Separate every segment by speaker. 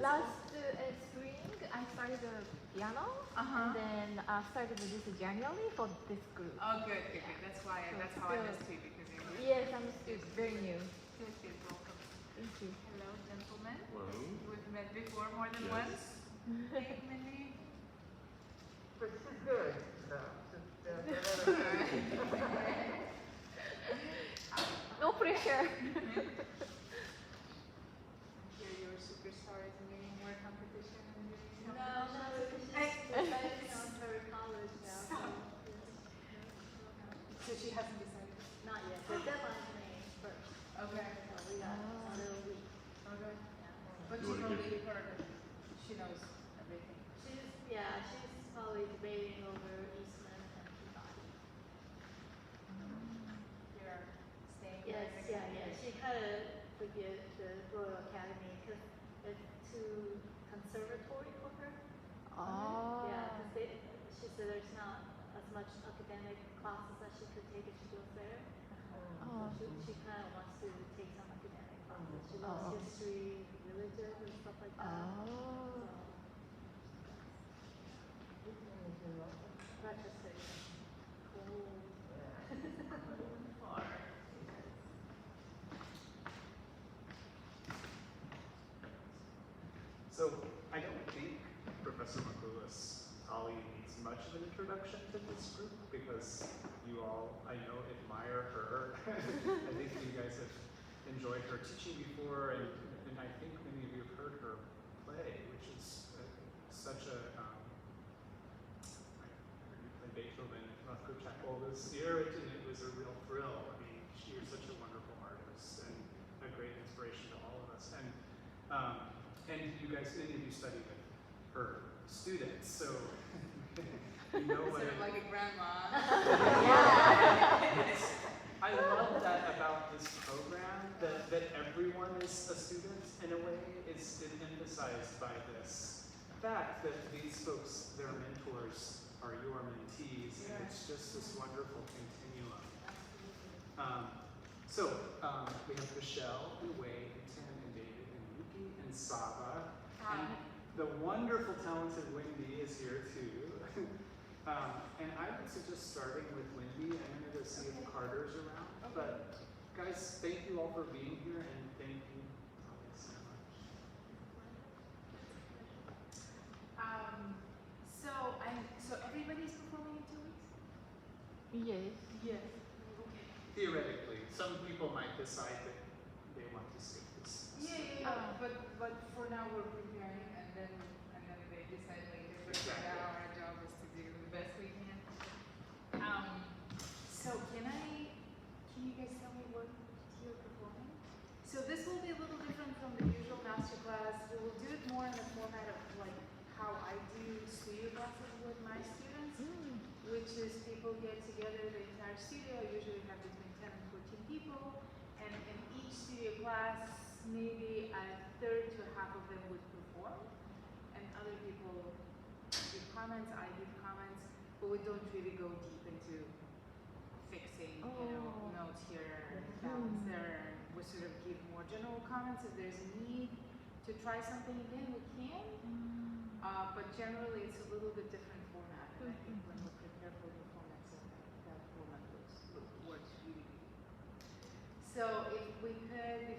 Speaker 1: Last spring, I started the piano, and then started this January for this group.
Speaker 2: Oh, good, good, good. That's why. That's how I missed you because you're new.
Speaker 1: Yes, I'm still very new.
Speaker 2: Good, good. Welcome.
Speaker 1: Thank you.
Speaker 2: Hello, gentlemen.
Speaker 3: Hello.
Speaker 2: We've met before more than
Speaker 3: Yes.
Speaker 2: once. Hey, Mindy.
Speaker 4: But she's good. No,
Speaker 1: No pressure.
Speaker 2: Here your superstar is winning more competition and doing
Speaker 5: No,
Speaker 2: competition.
Speaker 5: she's decided on her college now.
Speaker 2: Stop. So she hasn't decided.
Speaker 5: Not yet. The deadline's May 1st.
Speaker 2: Okay.
Speaker 5: So we got another week.
Speaker 2: Okay.
Speaker 5: Yeah.
Speaker 2: But
Speaker 3: You
Speaker 2: you
Speaker 3: wanna
Speaker 2: know
Speaker 3: give-
Speaker 2: you've heard her. She knows everything.
Speaker 5: She's probably debating over Eastman and Peabody.
Speaker 2: You're staying
Speaker 5: Yes,
Speaker 2: there.
Speaker 5: yeah. She kind of forget the Royal Academy because it's too conservatory for her.
Speaker 1: Oh.
Speaker 5: Yeah, because she said there's not as much academic classes that she could take if she goes there.
Speaker 1: Oh.
Speaker 5: So she kind of wants to take some academic classes. She loves
Speaker 1: Oh.
Speaker 5: history, religion, and stuff like that.
Speaker 1: Oh.
Speaker 5: Rochester.
Speaker 2: Far.
Speaker 6: So I don't think Professor McCoolus Ollie needs much of an introduction to this group because you all, I know, admire her. I think you guys have enjoyed her teaching before, and I think many of you have heard her play, which is such a. I heard you play Beethoven at Rothko Chapel this year, and it was a real thrill. I mean, she is such a wonderful artist and a great inspiration to all of us. And you guys, many of you study with her students, so you know what
Speaker 2: Sort of like a grandma.
Speaker 6: I love that about this program, that everyone is a student in a way. It's emphasized by this fact that these folks, their mentors, are your mentees, and it's just this wonderful continuum. We have Michelle and Wade and Tim and David and Yuki and Saba. And the wonderful, talented Wendy is here too. And I would suggest starting with Wendy. I'm going to go see if Carter's around. But guys, thank you all for being here, and thank you Ollie, so much.
Speaker 2: So everybody's performing in 2 weeks?
Speaker 1: Yes.
Speaker 2: Yes. Okay.
Speaker 6: Theoretically, some people might decide that they want to skip this.
Speaker 2: Yeah. But for now we're preparing, and then they decide later. But right now our job is to do the best we can. So can you guys tell me what you're performing? So this will be a little different from the usual master class. We will do it more in the format of like how I do studio classes with my students, which is people get together, the entire studio. I usually have between 10 and 14 people, and in each studio class, maybe a third to half of them would perform, and other people give comments, I give comments, but we don't really go deep into fixing, notes here, balance there. We sort of give more general comments. If there's a need to try something again, we can. But generally, it's a little bit different format, and I think when we prepare for the format, so that format works really, really well. So if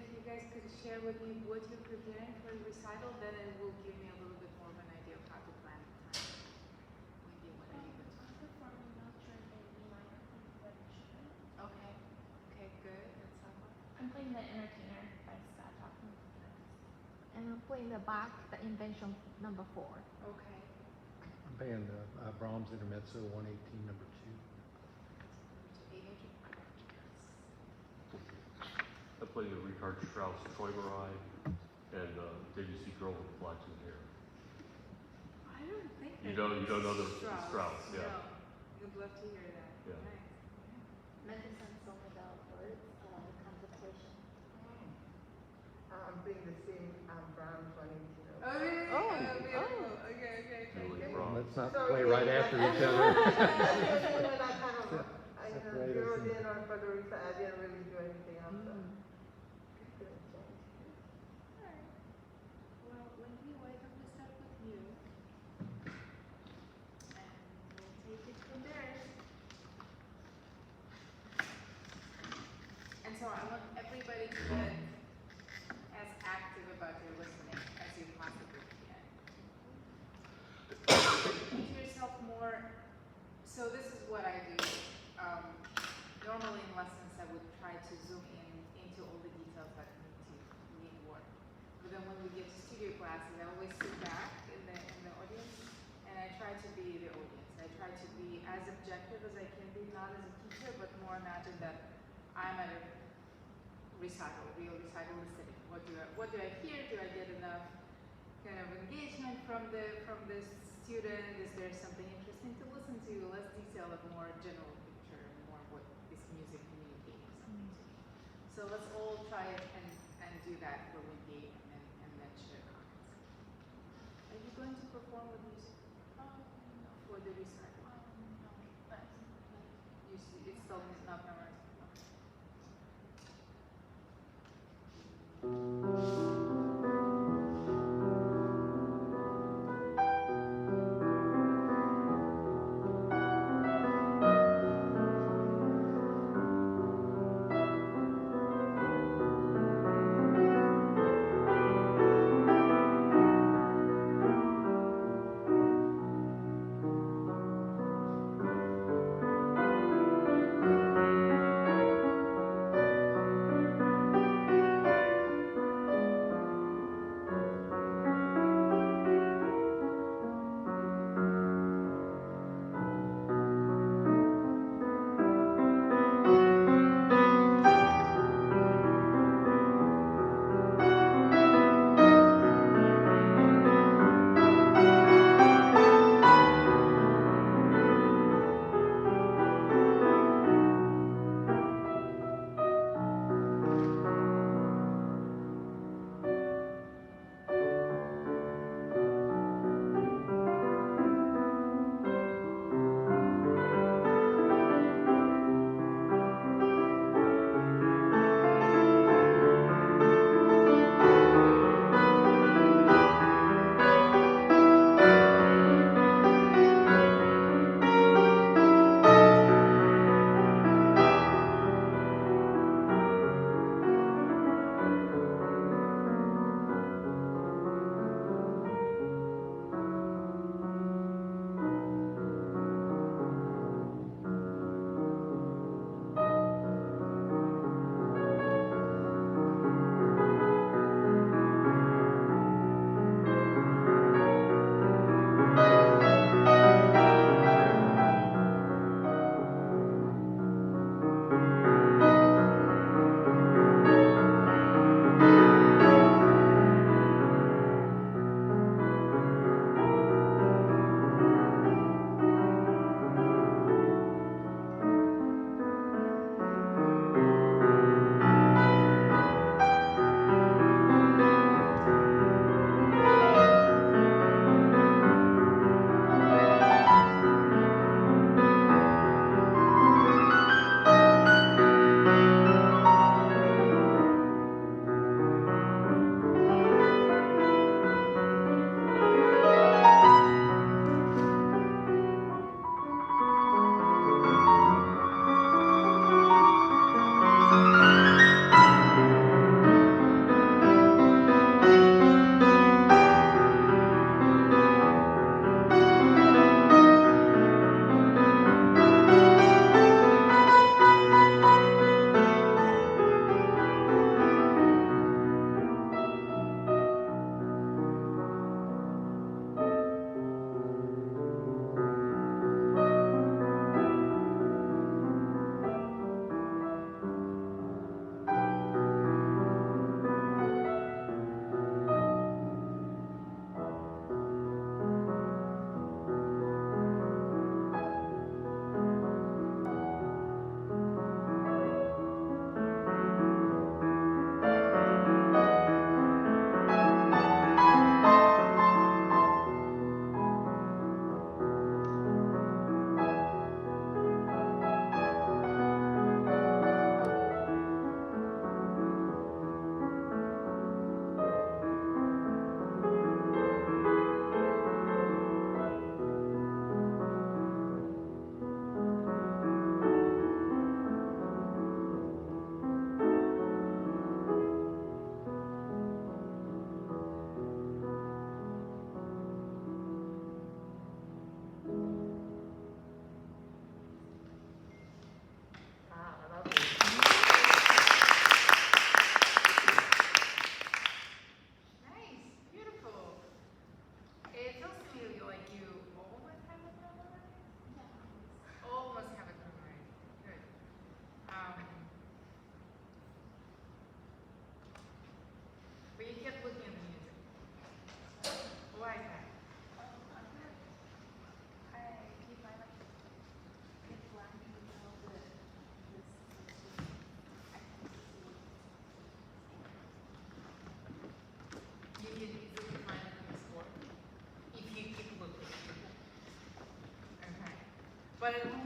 Speaker 2: you guys could share with me what you're preparing for the recital, then it will give me a little bit more of an idea of how to plan the time. Wendy, what are you going to do?
Speaker 7: Performing Nocturne in E minor by Chopin.
Speaker 2: Okay. Okay, good. That's helpful.
Speaker 7: I'm playing The Entertainer by Scott Joplin.
Speaker 1: And I'm playing the Bach, the Invention number 4.
Speaker 2: Okay.
Speaker 8: I'm playing the Brahms Intermezzo 118 number 2.
Speaker 3: I play the Richard Strauss Träumerei and Debussy Girl with Flaxen Hair.
Speaker 2: I don't think
Speaker 3: You
Speaker 2: that
Speaker 3: don't know the
Speaker 2: Strauss.
Speaker 3: Strauss, yeah.
Speaker 2: No. You'd love to hear that.
Speaker 3: Yeah.
Speaker 2: Nice.
Speaker 5: Medicine song about words, contemplation.
Speaker 4: I'm being the same Brown 22.
Speaker 2: Oh, really?
Speaker 1: Oh.
Speaker 2: Beautiful. Okay.
Speaker 3: Julie
Speaker 2: Okay.
Speaker 3: Brown.
Speaker 8: Let's not
Speaker 4: So
Speaker 8: play
Speaker 4: yeah,
Speaker 8: right after
Speaker 4: that's-
Speaker 8: each other.
Speaker 4: I
Speaker 8: Separate us
Speaker 4: zeroed
Speaker 8: and-
Speaker 4: in on for the recital. I didn't really do anything else. So.
Speaker 2: Alright. Well, when do you so I want everybody to get as active about your listening as you possibly can. Give yourself more. So this is what I do. Normally in lessons, I would try to zoom in into all the details that need work. But then when we get to studio classes, I always sit back in the audience, and I try to be the audience. I try to be as objective as I can be, not as a teacher, but more imagine that I'm at a recital, real recital listening. What do I hear? Do I get enough kind of engagement from the student? Is there something interesting to listen to? Less detail, a more general picture, and more what is music communicating something to me. So let's all try it and do that for Wendy, and then share comments. Are you going to perform with music
Speaker 7: No,
Speaker 2: for the recital?
Speaker 7: no, but
Speaker 2: It's still not memorized.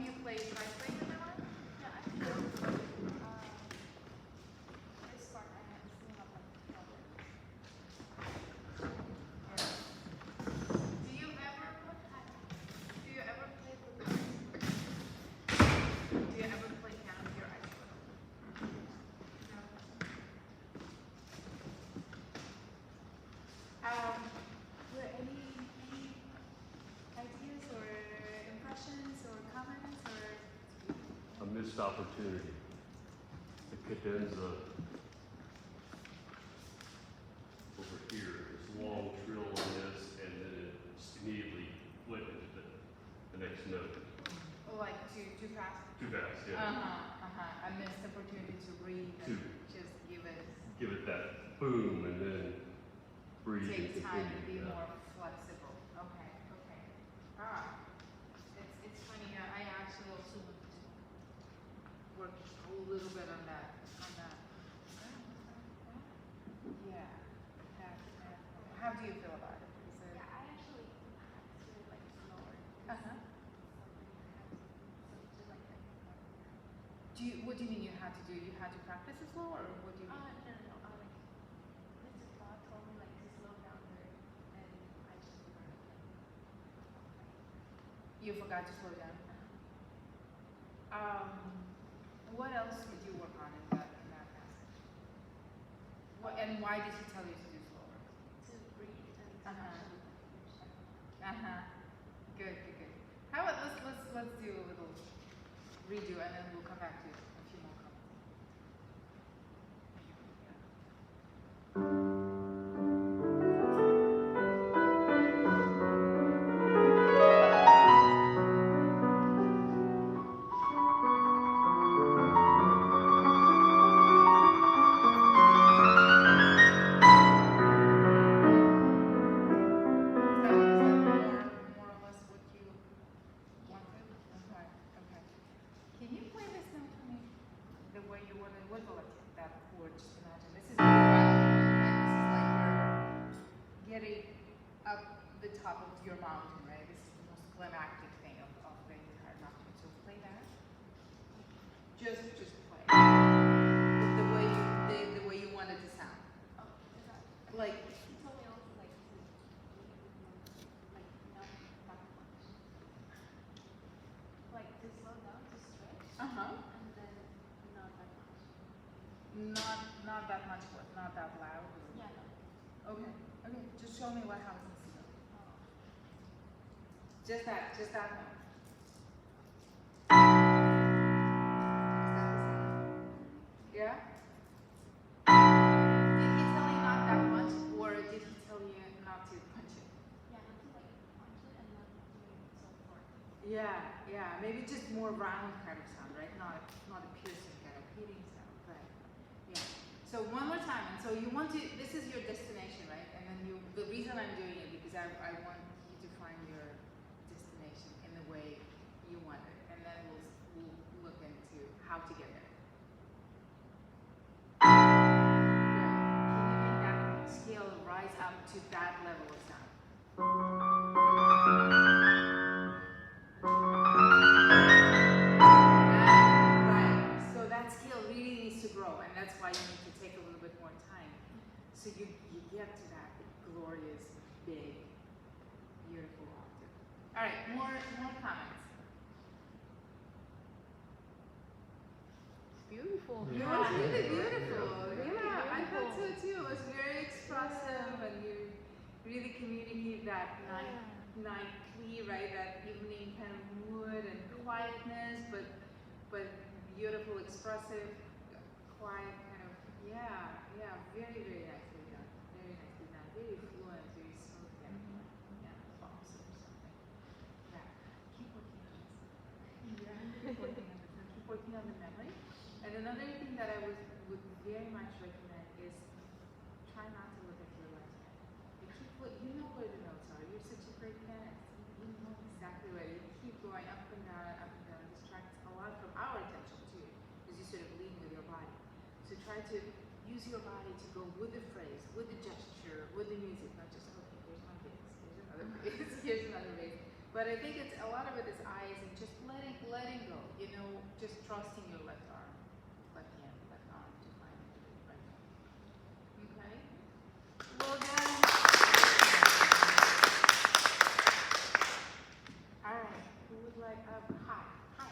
Speaker 2: you play, should I play the violin?
Speaker 7: Yeah, I feel this part I have seen up like problems.
Speaker 2: Do you ever play the Do you ever play piano with your eyes closed? No. Were any ideas or impressions or comments or?
Speaker 3: A missed opportunity. The cadenza over here, this long trill on this, and then it immediately went into the next note.
Speaker 2: Like too fast?
Speaker 3: Too fast, yeah.
Speaker 2: A missed opportunity to breathe
Speaker 3: To
Speaker 2: and just give it,
Speaker 3: give it that boom and then breathe and
Speaker 2: take time to be
Speaker 3: continue.
Speaker 2: more flexible. Okay. It's funny, I actually also worked a little bit on that. Yeah. How do you feel about it? Is it?
Speaker 7: Yeah, I actually had to like slower.
Speaker 2: Uh-huh.
Speaker 7: So
Speaker 2: What do you mean you had to do? You had to practice it slow, or what do you mean?
Speaker 7: no, like Mr. Claude told me like to slow down there, and I just forgot.
Speaker 2: You forgot to slow down. What else did you work on in that passage? And why did he tell you to do slower?
Speaker 7: To breathe and to
Speaker 2: Uh-huh.
Speaker 7: actually finish that.
Speaker 2: Good. How about let's do a little redo, and then we'll come back to a few more comments. More or less what you wanted? Okay. Can you play this note for me? The way you want it, wiggle it, that chord, just imagine. This is really violin, right? This is like you're getting up the top of your mountain, right? This is the most climactic thing of the entire nocturne. So play that. Just play. The way you want it to sound.
Speaker 7: Oh, is that?
Speaker 2: Like,
Speaker 7: He told me also like to like not that much. Like to slow down, to stretch, and then not that much.
Speaker 2: not that much what? Not that loud? Or?
Speaker 7: Yeah, no.
Speaker 2: Okay. Just show me what happens.
Speaker 7: Oh.
Speaker 2: Just that note. Yeah? Did he tell you not that much, or did he tell you not to punch it?
Speaker 7: Yeah, not to like punch it and not doing it so far.
Speaker 2: Yeah. Maybe just more round kind of sound, right? Not a piercing kind of hitting sound, right? Yeah. So one more time, and so you want to. This is your destination, right? And then the reason I'm doing it because I want you to find your destination in the way you want it, and then we'll look into how to get there. Yeah. Can you make that scale rise up to that level of sound? Right. So that scale really needs to grow, and that's why you need to take a little bit more time. So you get to that glorious, big, beautiful octave. All right, more comments.
Speaker 1: It's beautiful.
Speaker 2: It
Speaker 8: Yeah.
Speaker 2: was really
Speaker 8: Yeah.
Speaker 2: beautiful.
Speaker 1: Really
Speaker 2: Yeah, I thought so
Speaker 1: beautiful.
Speaker 2: too. It was very expressive, and you really communicate that night plea, right? That evening kind of mood and quietness, but beautiful, expressive, quiet kind of very nicely done. Very nicely done. Very fluent, very smooth kind of bounce or something. Yeah. Keep working on this. Keep working on this and keep working on the memory. And another thing that I would very much recommend is try not to look at your left hand. You know where the notes are. You're such a great pianist. You know exactly where. You keep going up and down. It distracts a lot from our attention too, because you sort of lead with your body. So try to use your body to go with the phrase, with the gesture, with the music, not just okay, here's my bass, here's another bass, here's another bass. But I think it's a lot of it is eyes and just letting go, you know, just trusting your left arm, left hand, left arm to find the right one. Okay? Well done. All right, who would like, hi. Hi,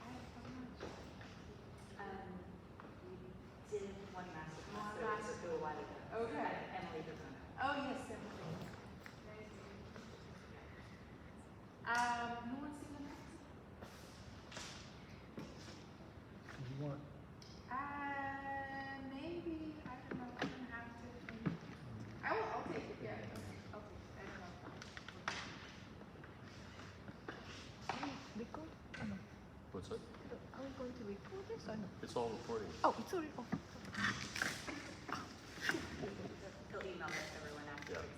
Speaker 2: how much?
Speaker 5: We did one master class,
Speaker 2: One
Speaker 5: so it was
Speaker 2: master
Speaker 5: a while ago.
Speaker 2: Okay.
Speaker 5: Emily doesn't know.
Speaker 2: Oh, yes, definitely. Nice to meet you. Who wants to go next?
Speaker 8: You want,
Speaker 2: Maybe, I don't know, I don't have to. Maybe. I'll take it, yeah. Okay, I don't know.
Speaker 1: Record? Oh, no.
Speaker 3: What's that?
Speaker 1: Are we going to record this or no?
Speaker 3: It's all recording.
Speaker 1: Oh, it's already off.
Speaker 5: He'll email it to everyone afterwards.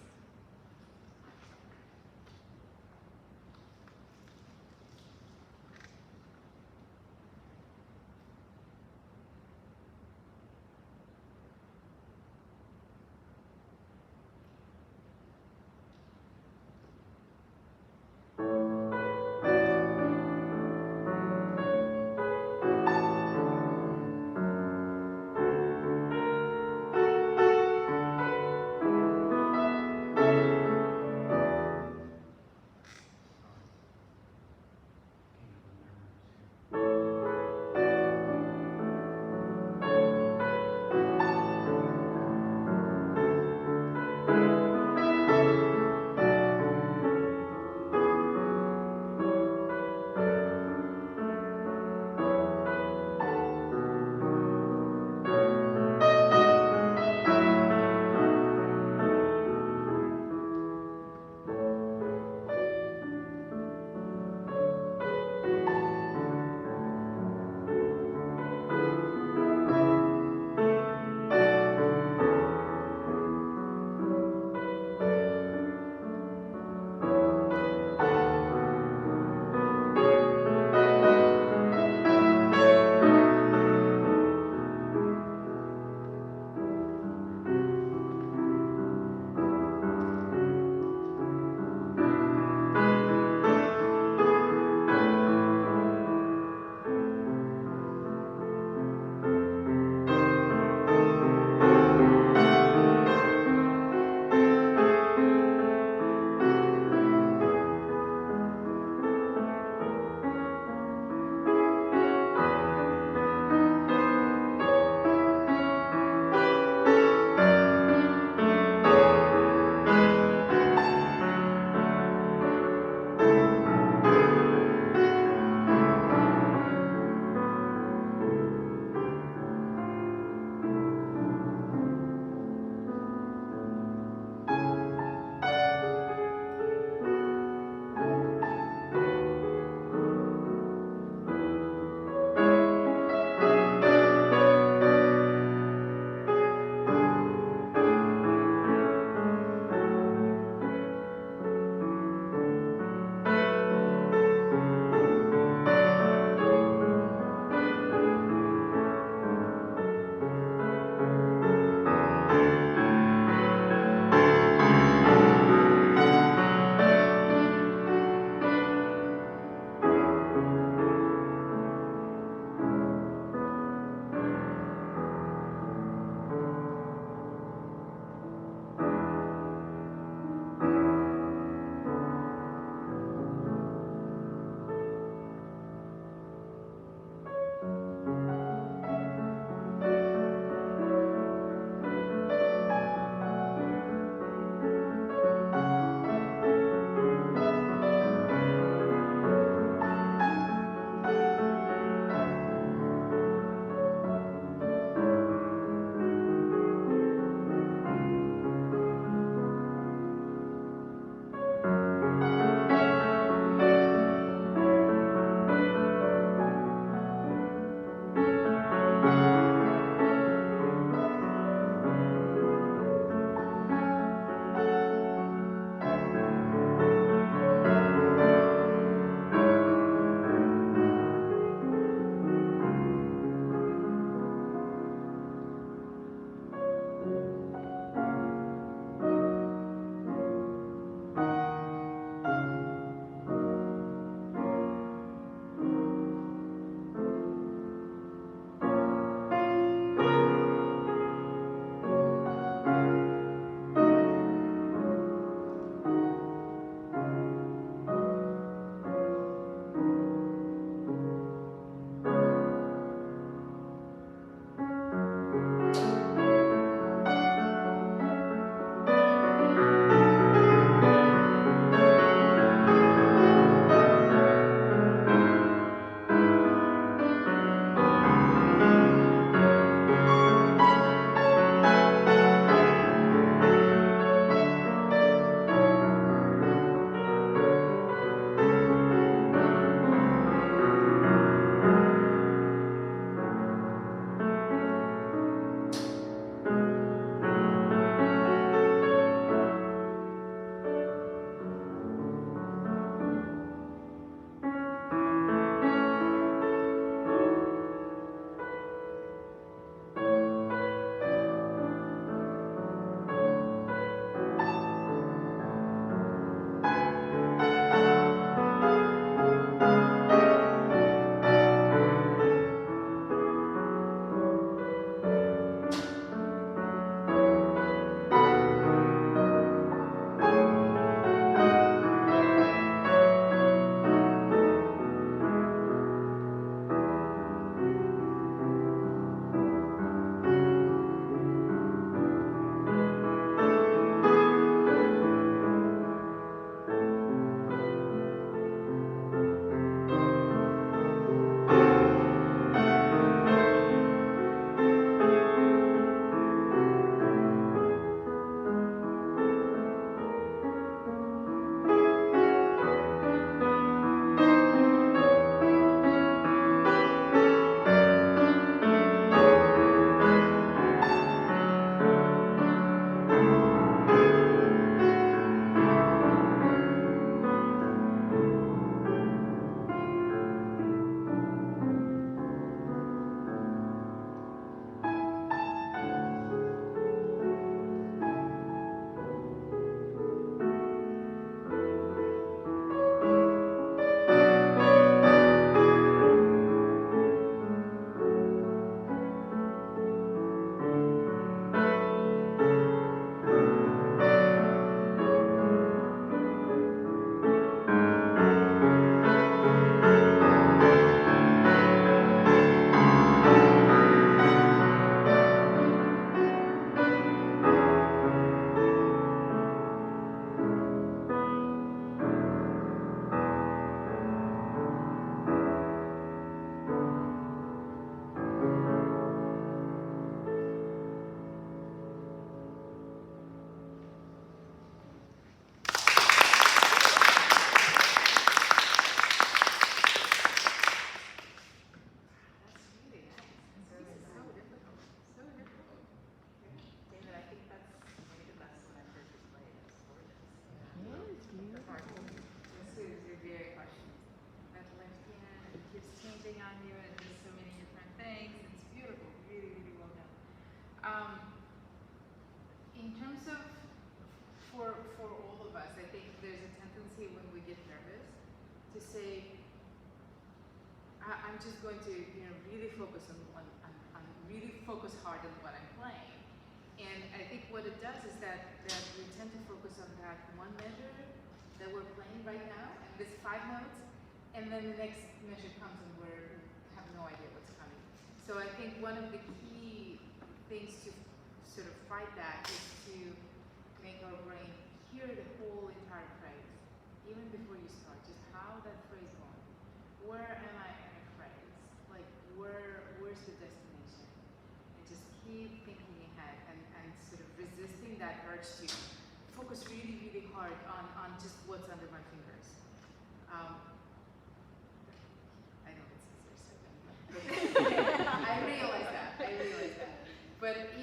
Speaker 2: In terms of for all of us, I think there's a tendency when we get nervous to say, I'm just going to really focus on really focus hard on what I'm playing. And I think what it does is that we tend to focus on that one measure that we're playing right now, and this 5 notes, and then the next measure comes and we have no idea what's coming. So I think one of the key things to sort of fight that is to make our brain hear the whole entire phrase, even before you start, just how that phrase going. Where am I in a phrase? Like where's the destination? And just keep thinking ahead and sort of resisting that urge to focus really, really hard on just what's under my fingers. I know it's easier said than done, but I realize that. But if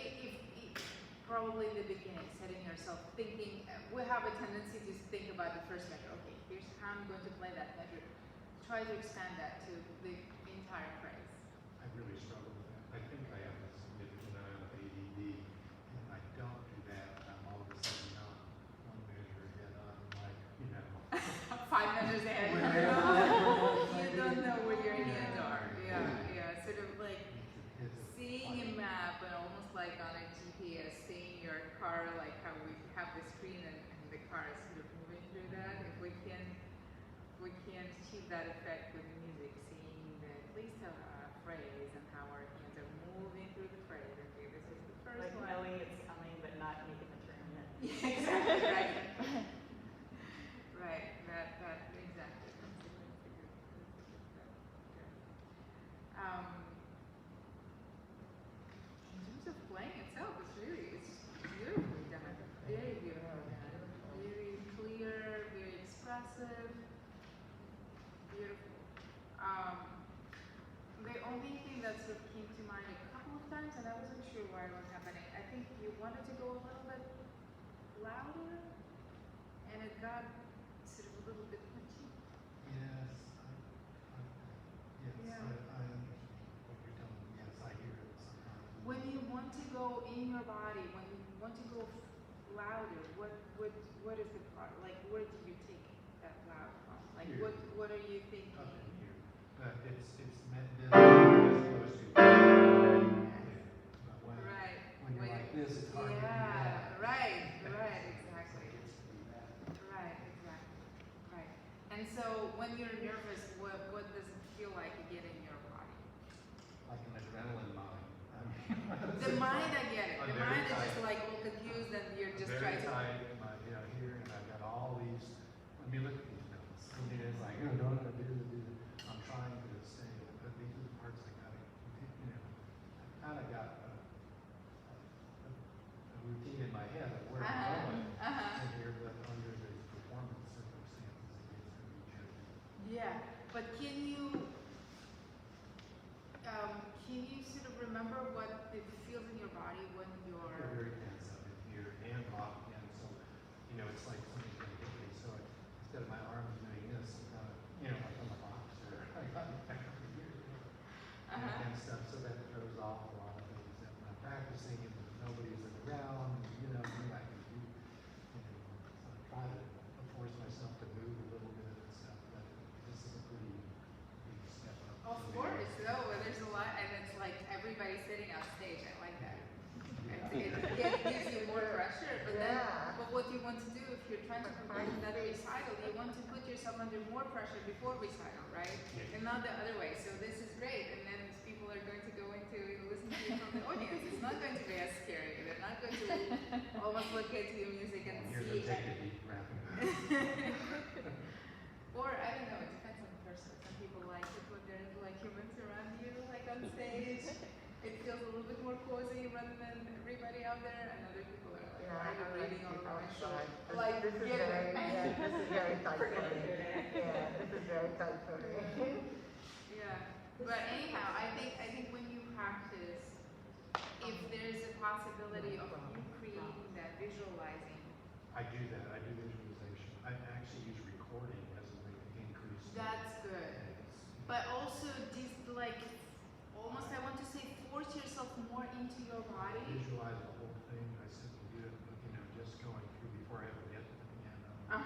Speaker 2: probably in the beginning, setting yourself thinking, we have a tendency to think about the first measure. Okay, here's how I'm going to play that measure. Try to expand that to the entire phrase.
Speaker 8: I really struggle with that. I think I have a significant amount of ADD, and I don't do that. I'm all of a sudden on one measure ahead on, like,
Speaker 2: 5 measures ahead.
Speaker 8: Where
Speaker 2: You don't know where your hands are. Yeah. Sort of like seeing a map and almost like on a GPS, seeing your car, like how we have the screen and the car is sort of moving through that. If we can achieve that effect with music, seeing at least a phrase and how our hands are moving through the phrase. Okay, this is the first
Speaker 9: Like
Speaker 2: one.
Speaker 9: knowing it's coming, but not making the turn yet.
Speaker 2: Yeah, exactly, right. Right, that exactly. That's a good. In terms of playing itself, it's beautifully done. Very beautifully done. Very clear, very expressive. Beautiful. The only thing that sort of came to mind a couple of times, and I wasn't sure why it was happening, I think you wanted to go a little bit louder, and it got sort of a little bit punchy.
Speaker 8: Yes,
Speaker 2: Yeah.
Speaker 8: I understand what you're telling me. Yes, I hear it sometimes.
Speaker 2: When you want to go in your body, when you want to go louder, what is the part? Like, where do you take that loud from? Like,
Speaker 8: Here.
Speaker 2: what are you thinking?
Speaker 8: Up in here. But it's meant this as opposed to. Yeah. But when
Speaker 2: Right.
Speaker 8: when you're like this, it's hard to do
Speaker 2: Yeah,
Speaker 8: that.
Speaker 2: right,
Speaker 8: So
Speaker 2: exactly.
Speaker 8: it gets to be that.
Speaker 2: Right, exactly. Right. And so when you're nervous, what does it feel like you get in your body?
Speaker 8: Like an adrenaline mine.
Speaker 2: The mind, I get it.
Speaker 8: I'm
Speaker 2: The
Speaker 8: very
Speaker 2: mind is just
Speaker 8: tight.
Speaker 2: like all confused and you're just
Speaker 8: Very
Speaker 2: trying to.
Speaker 8: tight, here, and I've got all these. I mean, look at these notes. I mean, it's like, oh, don't do this. I'm trying to stay, but these are the parts I gotta, I've kind of got a routine in my head of where I'm going in here, but under the performance circumstances, it gets to be tricky.
Speaker 2: Yeah, but can you sort of remember what it feels in your body when
Speaker 8: They're
Speaker 2: you're.
Speaker 8: very tense up in here and off again, so, it's like somebody's gonna hit me, so instead of my arms doing this, I'm kind of, like I'm a boxer, I got my back over here, and stuff, so that throws off a lot of things that when I'm practicing and nobody's around, I can do, so I try to force myself to move a little bit and stuff, but this is a pretty big step up.
Speaker 2: Of
Speaker 8: for me.
Speaker 2: course, no, there's a lot, and it's like everybody sitting on stage. I like that. It gives you more pressure, but what you want to do if you're trying to prepare for that recital, you want to put yourself under more pressure before recital, right?
Speaker 8: Yeah.
Speaker 2: And not the other way. So this is great, and then people are going to go into listen to you from the audience. It's not going to be as scary. They're not going to almost look at your music and
Speaker 8: Here's
Speaker 2: see.
Speaker 8: a take a deep breath.
Speaker 2: Or I don't know. It depends on the person. Some people like it when there's like humans around you, like on stage. It feels a little bit more cozy rather than everybody out there, and other people are like, why are you breathing all over my shoulder? Like,
Speaker 4: This is
Speaker 2: get
Speaker 4: very,
Speaker 2: it.
Speaker 4: this is very tight for me. Yeah, this is very tight for me.
Speaker 2: Yeah, but anyhow, I think when you practice, if there's a possibility of you creating that, visualizing,
Speaker 8: I do that. I do visualization. I actually use recording as a way to increase.
Speaker 2: that's good. But also, just like, almost I want to say, force yourself more into your body.
Speaker 8: sit and do it, you know, just going through before I ever get to the piano. Do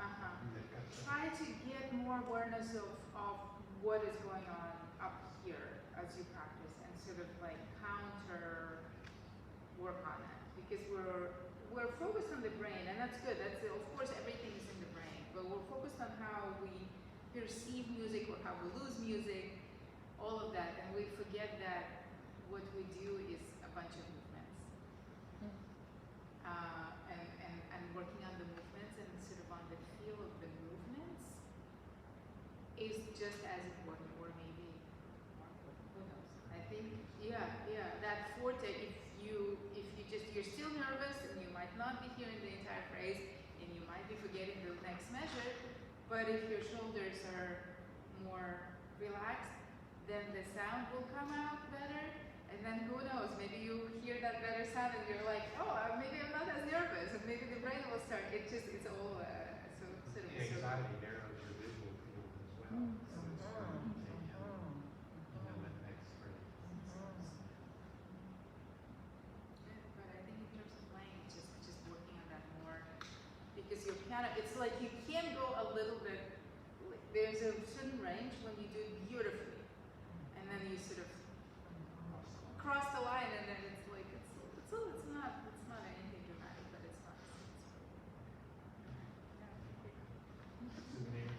Speaker 8: that kind of stuff.
Speaker 2: Try to get more awareness of what is going on up here as you practice and sort of like counter work on it because we're focused on the brain and that's good. That's of course everything is in the brain, but we're focused on how we perceive music or how we lose music, all of that, and we forget that what we do is a bunch of movements. And working on the movements and sort of on the feel of the movements is just as important, or maybe more important. Who knows? I think, that forte. If you're still nervous and you might not be hearing the entire phrase and you might be forgetting the next measure, but if your shoulders are more relaxed, then the sound will come out better. And then who knows? Maybe you hear that better sound and you're like, oh, maybe I'm not as nervous, and maybe the brain will start. It's all sort of.
Speaker 8: The anxiety narrows your visual field as well. So it's sort of taking, you know, that next phrase.
Speaker 2: But I think in terms of playing, it's just working on that more, because your piano, it's like you can go a little bit. There's a certain range when you do it beautifully, and then you sort of cross the line, and then it's like it's not anything dramatic, but it's fun.
Speaker 8: Souvenir.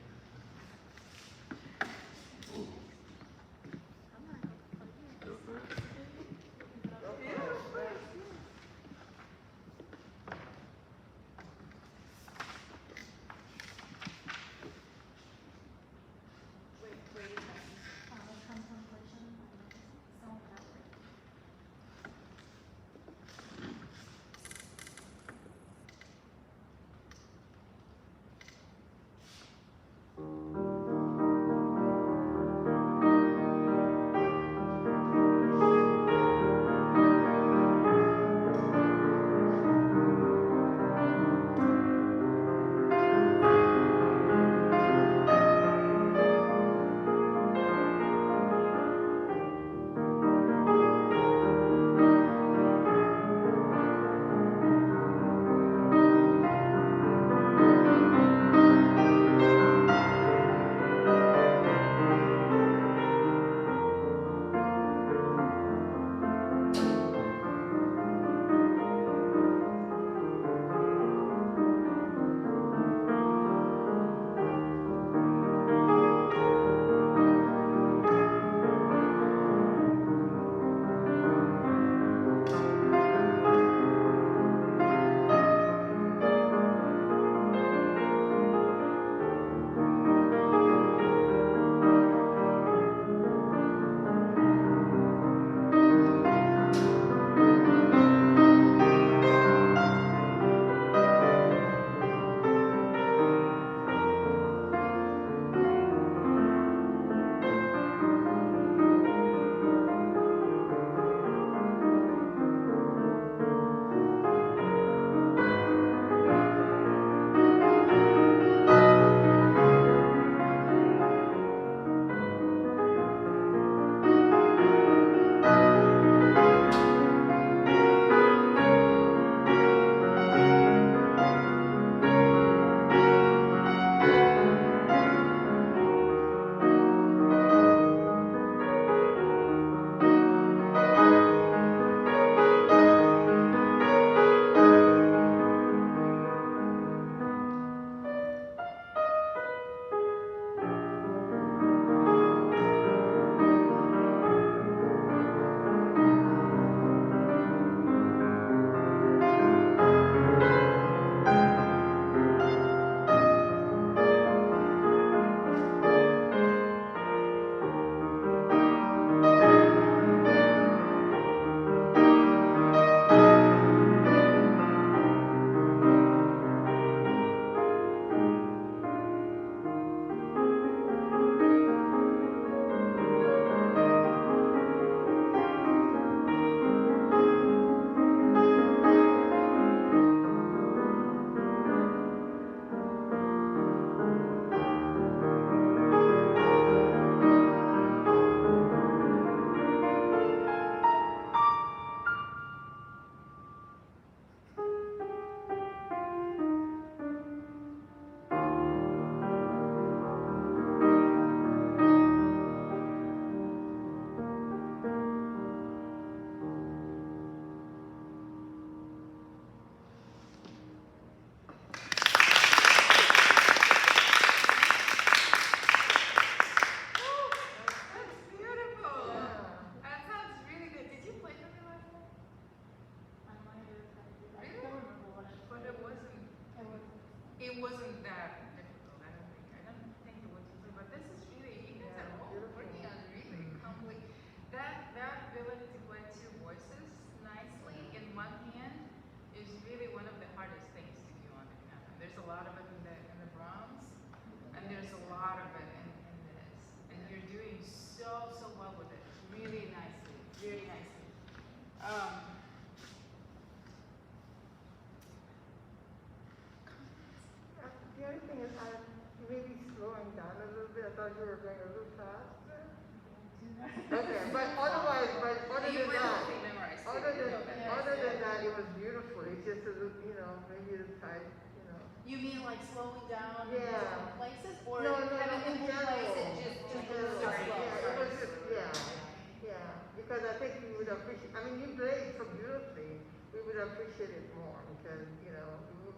Speaker 4: only thing is I'm maybe slowing down a little bit. I thought you were going a little faster. Okay, but otherwise, other
Speaker 2: You
Speaker 4: than
Speaker 2: went
Speaker 4: that,
Speaker 2: okay, memorized.
Speaker 4: other than,
Speaker 2: Yeah.
Speaker 4: other than that, it was beautiful. It's just a little, maybe the type,
Speaker 2: You mean like slowing down in
Speaker 4: Yeah.
Speaker 2: different places, or
Speaker 4: No,
Speaker 2: having
Speaker 4: in
Speaker 2: the whole
Speaker 4: general.
Speaker 2: place just
Speaker 4: In
Speaker 2: a little
Speaker 4: general,
Speaker 2: slow?
Speaker 4: yeah, it was just, yeah, because I think we would appreciate, I mean, you played so beautifully, we would appreciate it more, because,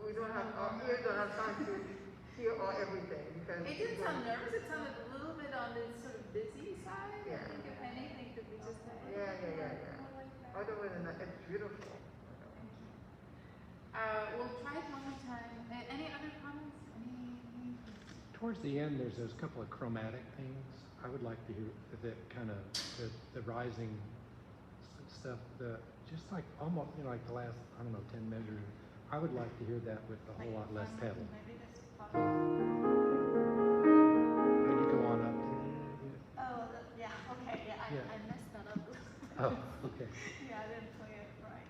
Speaker 4: we don't have, our ears don't have time to hear everything, because.
Speaker 2: It didn't sound nervous. It sounded a little bit on the sort of busy side.
Speaker 4: Yeah.
Speaker 2: I think if anything, could be just a little
Speaker 4: Yeah.
Speaker 2: more like that.
Speaker 4: Other than that, it's beautiful.
Speaker 2: We'll try it one more time. Any other comments? Any?
Speaker 8: Towards the end, there's those couple of chromatic things. I would like to hear that kind of the rising stuff, just like almost like the last 10 measures. I would like to hear that with a whole lot less pedal.
Speaker 5: Maybe this is part
Speaker 8: And you go on up.
Speaker 5: yeah, okay, yeah,
Speaker 8: Yeah.
Speaker 5: I messed that up.
Speaker 8: Oh, okay.
Speaker 5: Yeah, I didn't play it right.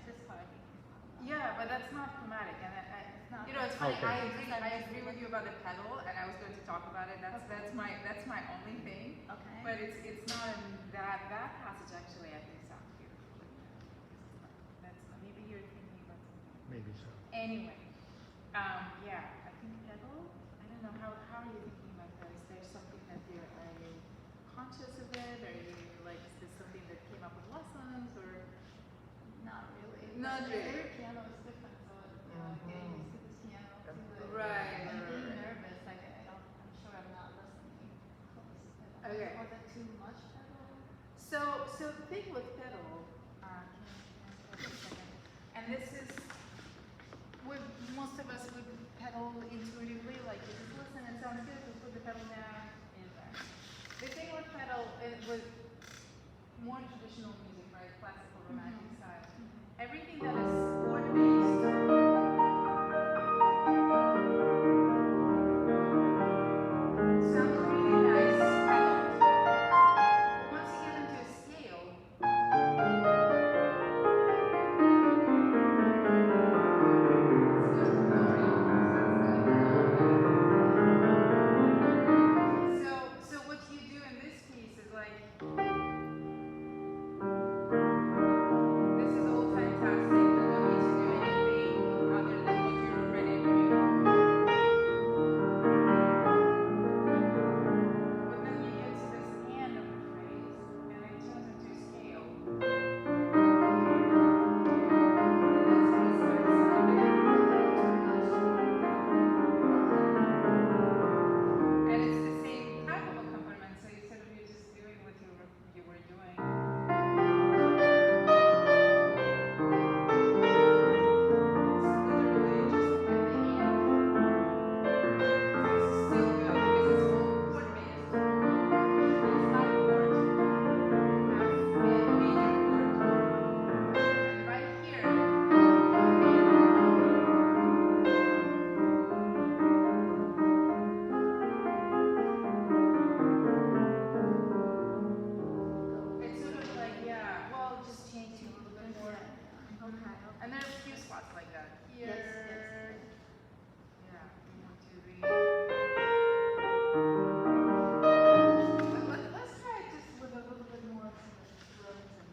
Speaker 5: This part I think is not.
Speaker 2: Yeah, but that's not chromatic, and
Speaker 5: It's not.
Speaker 2: it's funny.
Speaker 8: Okay.
Speaker 2: I agree with you about the pedal, and I was going to talk about it. That's my only thing.
Speaker 5: Okay.
Speaker 2: But it's not in that passage actually. I think sounds beautiful. That's maybe you're thinking about something.
Speaker 8: Maybe so.
Speaker 2: Anyway, yeah, I think pedal. I don't know how are you thinking about that? Is there something that are you conscious of it? Are you like is this something that came up with lessons or?
Speaker 5: Not really.
Speaker 2: Not really.
Speaker 5: Every piano is different, so getting used to this piano too.
Speaker 2: Right.
Speaker 5: And being nervous, like I'm sure I'm not listening close.
Speaker 2: Okay.
Speaker 5: Was it too much pedal?
Speaker 2: So the thing with pedal, can I for a second? And this is with most of us would pedal intuitively, like you just listen and sounds good, we put the pedal down, and the thing with pedal, it was more traditional music, right? Classical romantic side. Everything that is chord based. Sounds really nice pedaled. But once you get into a scale, so what you do in this piece is like this is all fantastic. You don't need to do anything other than what you're already doing. But then you get to this end of the phrase, and it turns into a scale. And it's the same type of accompaniment, so instead of you just doing what you were doing. It's literally just at the end. It's still good because it's all chord based. It's not a chord, major chord. And right here. It's sort of like, just changing a little bit more.
Speaker 5: Okay.
Speaker 2: And there's a few spots like that. Here.
Speaker 5: Yes, yes.
Speaker 2: Yeah, 1, 2, 3. Let's try it just with a little bit more throat and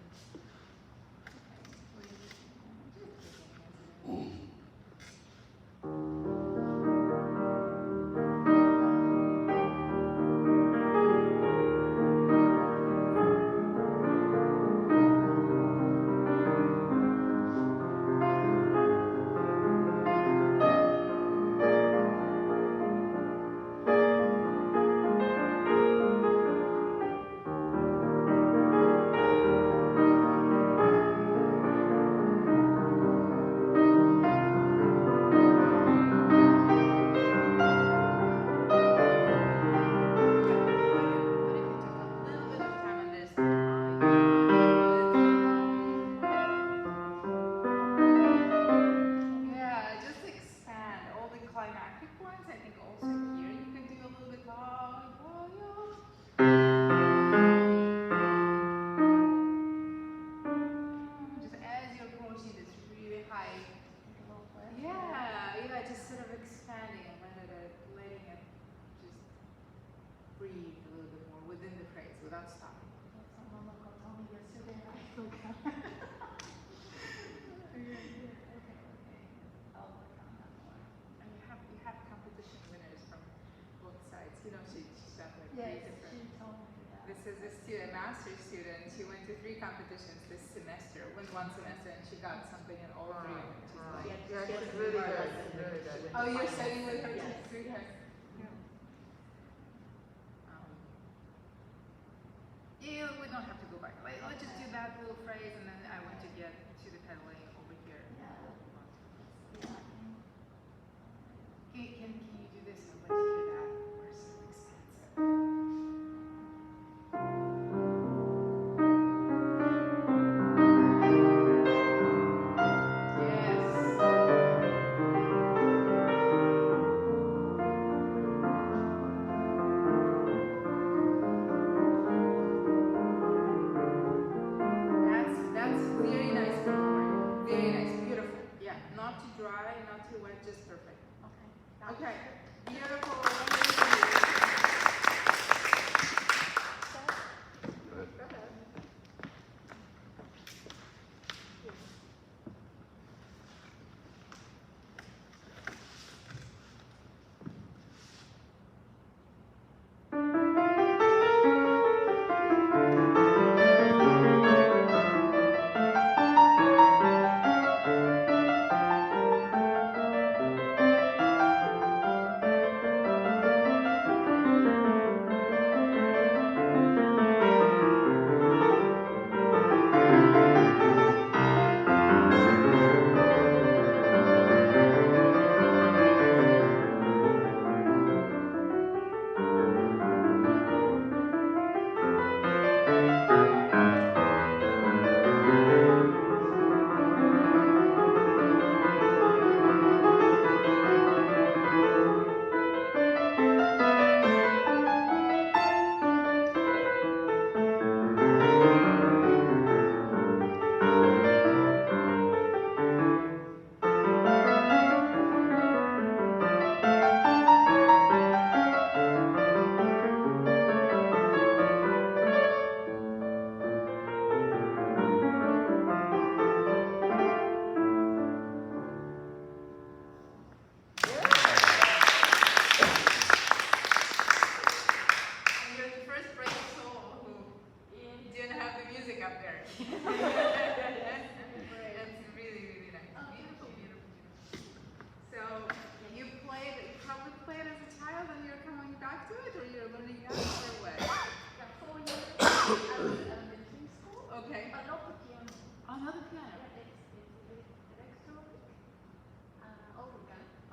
Speaker 2: without stopping.
Speaker 5: Someone told me yesterday, I forgot. Okay. I'll work on that more.
Speaker 2: And you have competition winners from both sides. You know, she sent like three
Speaker 5: Yes,
Speaker 2: different.
Speaker 5: she told me that.
Speaker 2: This is a student, master's student. She went to 3 competitions this semester. Went 1 semester and she got something in all 3 of them. She's like,
Speaker 4: Yeah, she's really good, she's really good.
Speaker 2: oh, you're studying with her?
Speaker 5: Yes.
Speaker 2: Sweetheart. Yeah, we don't have to go back. Let's just do that little phrase and then I want to get to the pedaling over here. Can you do this? I'd like to hear that. We're so expensive. That's very nice footwork. Very nice, beautiful. Yeah, not too dry, not too wet, just perfect. Okay, beautiful.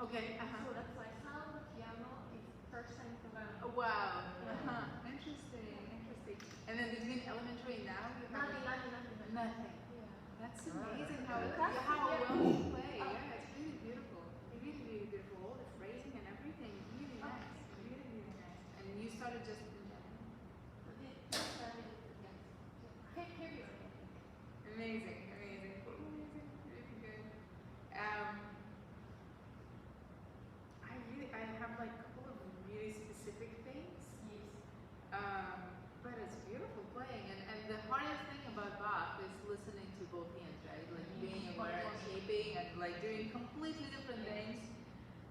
Speaker 2: Okay,
Speaker 1: So that's why sound piano is percent
Speaker 2: Oh, wow. Interesting, interesting. And then between elementary and now you have nothing.
Speaker 1: Yeah.
Speaker 2: That's amazing how
Speaker 1: That's
Speaker 2: well
Speaker 1: beautiful.
Speaker 2: you play. Yeah, it's really beautiful. Really, really beautiful. All the phrasing and everything. Really nice. Really, really nice. And you started just in January. Amazing, amazing, amazing, really good. I have like a couple of really specific things.
Speaker 1: Yes.
Speaker 2: But it's beautiful playing, and the hardest thing about Bach is listening to both hands, right? Like being aware and shaping and like doing completely different things.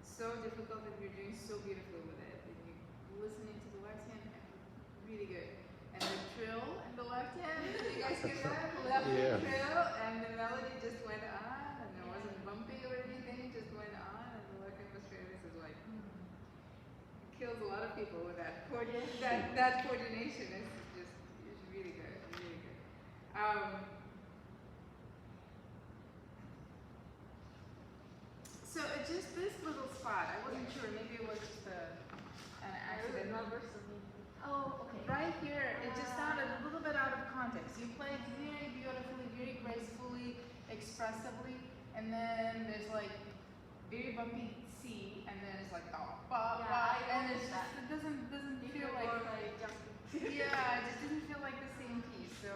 Speaker 2: So difficult that you're doing so beautifully with it. And you're listening to the left hand, and really good. And the trill in the left hand, did you guys hear that? Left hand trill, and the melody just went on, and it wasn't bumpy or anything, it just went on, and the left hand was straight. This is like, kills a lot of people with that. That coordination is really good, really good. So it's just this little spot, I wasn't sure, maybe it was just an accident.
Speaker 1: Oh, okay.
Speaker 2: Right here, it just sounded a little bit out of context. You played very beautifully, very gracefully, expressively, and then there's like very bumpy C, and then it's like and it's just, it doesn't feel like yeah, it just didn't feel like the same piece. So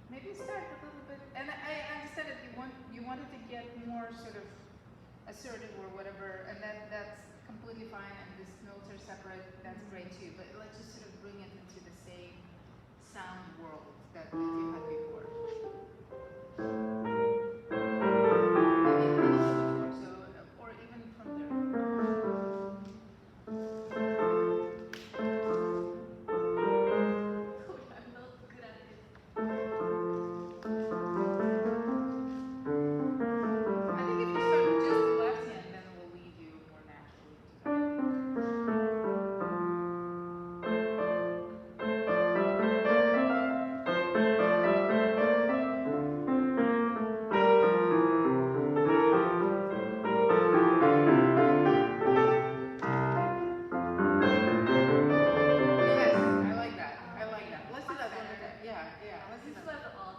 Speaker 2: maybe start a little bit. And I understand that you wanted to get more sort of assertive or whatever, and that's completely fine. And these notes are separate. That's great too. But let's just sort of bring it into the same sound world that you had before? So, or even from there.
Speaker 7: I'm not good at this.
Speaker 2: I think if you start with just the left hand, then it will lead you more naturally to that. Yes, I like that. I like that. Let's do that one more time. Yeah, yeah. Let's do
Speaker 7: This
Speaker 2: that.
Speaker 7: was odd.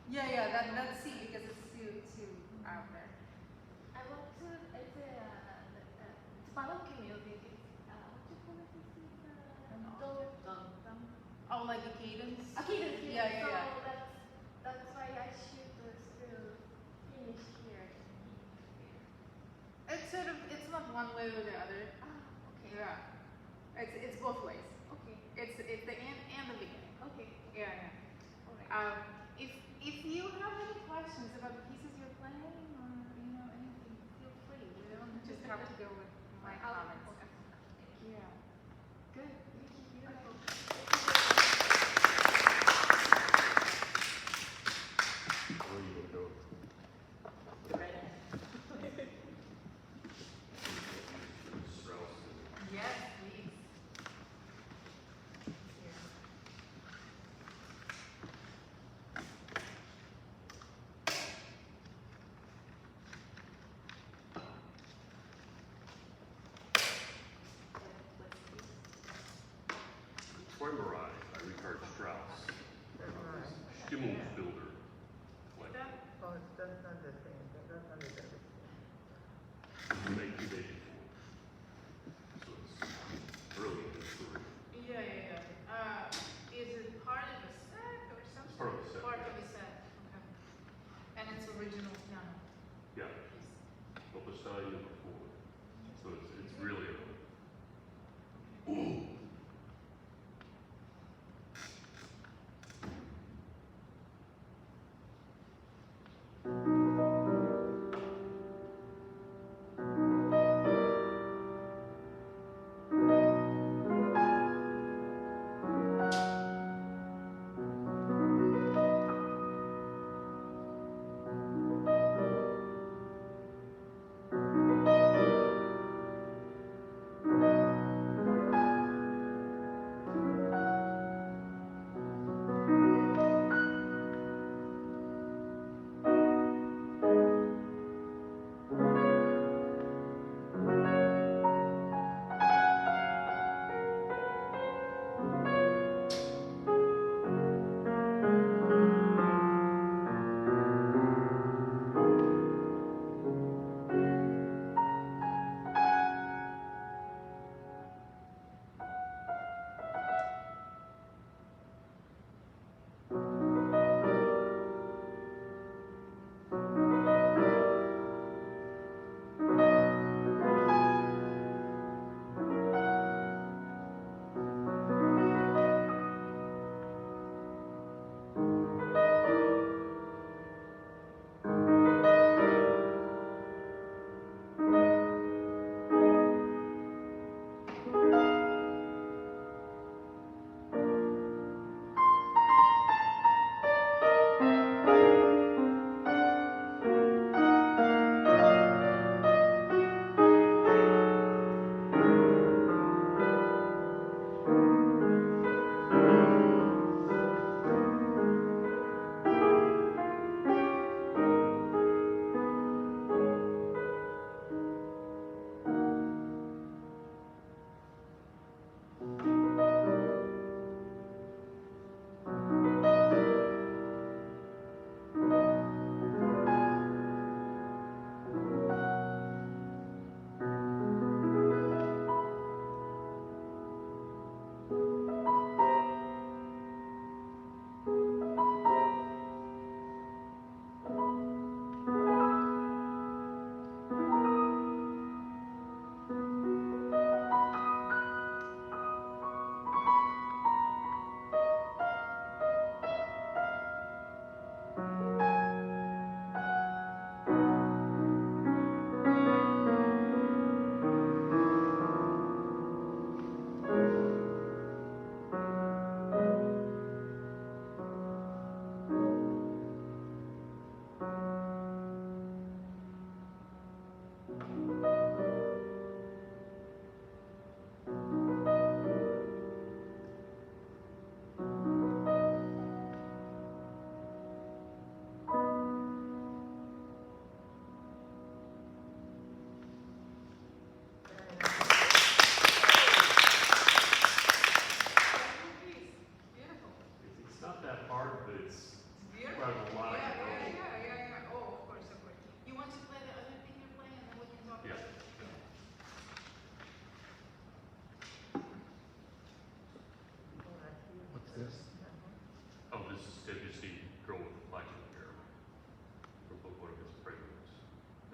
Speaker 2: Yeah, that's C because it's too out there.
Speaker 7: I want to, it's baroque music. It's, what you call it?
Speaker 2: An
Speaker 7: Dum.
Speaker 2: Oh, like a cadence?
Speaker 7: A cadence here.
Speaker 2: Yeah, yeah, yeah.
Speaker 7: So that's why I should still finish here.
Speaker 2: It's sort of, it's not one way or the other.
Speaker 7: Okay.
Speaker 2: Yeah. It's both ways.
Speaker 7: Okay.
Speaker 2: It's the end and the beginning.
Speaker 7: Okay.
Speaker 2: Yeah, yeah.
Speaker 7: Alright.
Speaker 2: If you have any questions about the pieces you're playing or anything, feel free. You don't just have to go with my comments. Yeah. Good.
Speaker 7: Thank you.
Speaker 2: Beautiful.
Speaker 3: Where are you gonna go?
Speaker 9: Right in.
Speaker 3: Strauss.
Speaker 2: Yes, please.
Speaker 3: Träumerei by Richard Strauss. Stimmungsbilder. Like,
Speaker 4: Oh, that's not the thing, that's not the thing.
Speaker 3: 1984. So it's early in his career.
Speaker 2: Yeah. Is it part of a set or something?
Speaker 3: Part of the set,
Speaker 2: Part
Speaker 3: yeah.
Speaker 2: of a set. Okay. And it's original piano
Speaker 3: Yeah,
Speaker 2: piece.
Speaker 3: Opus 9 number 4. So it's really early.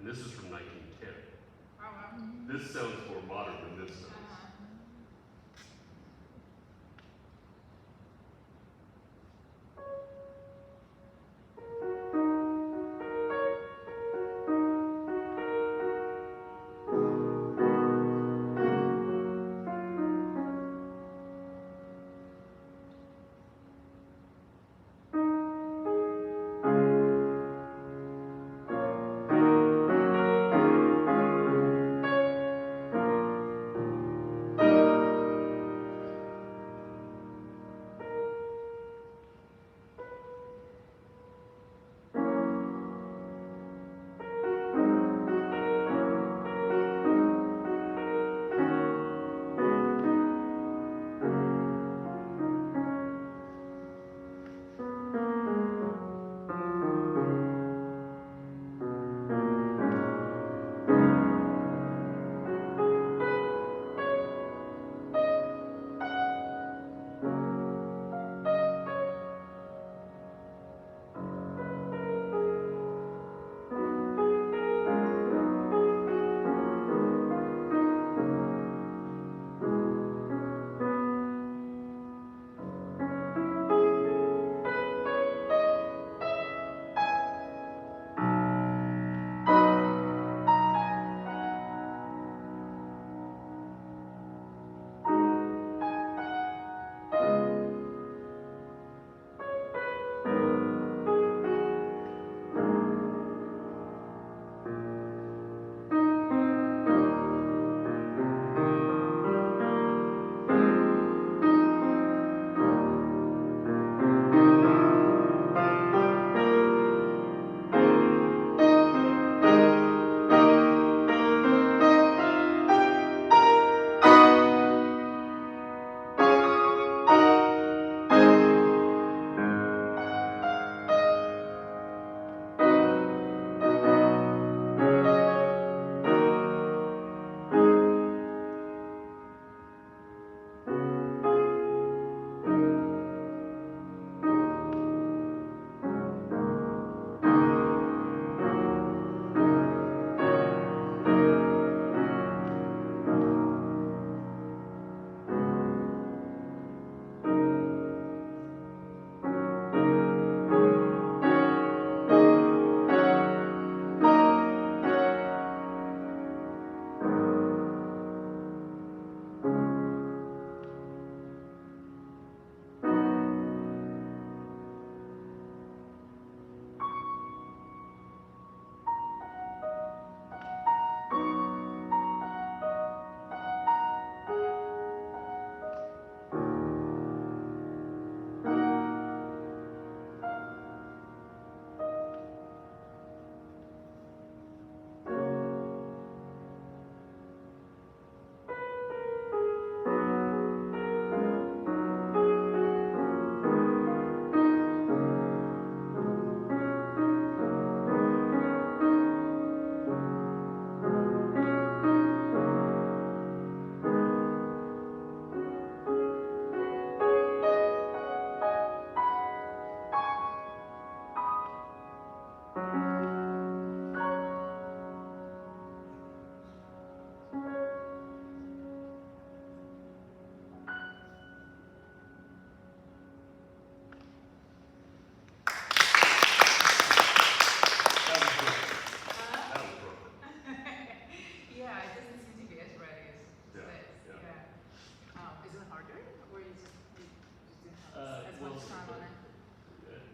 Speaker 3: this is from 1910.
Speaker 2: Oh, wow.
Speaker 3: This sounds more modern than this does.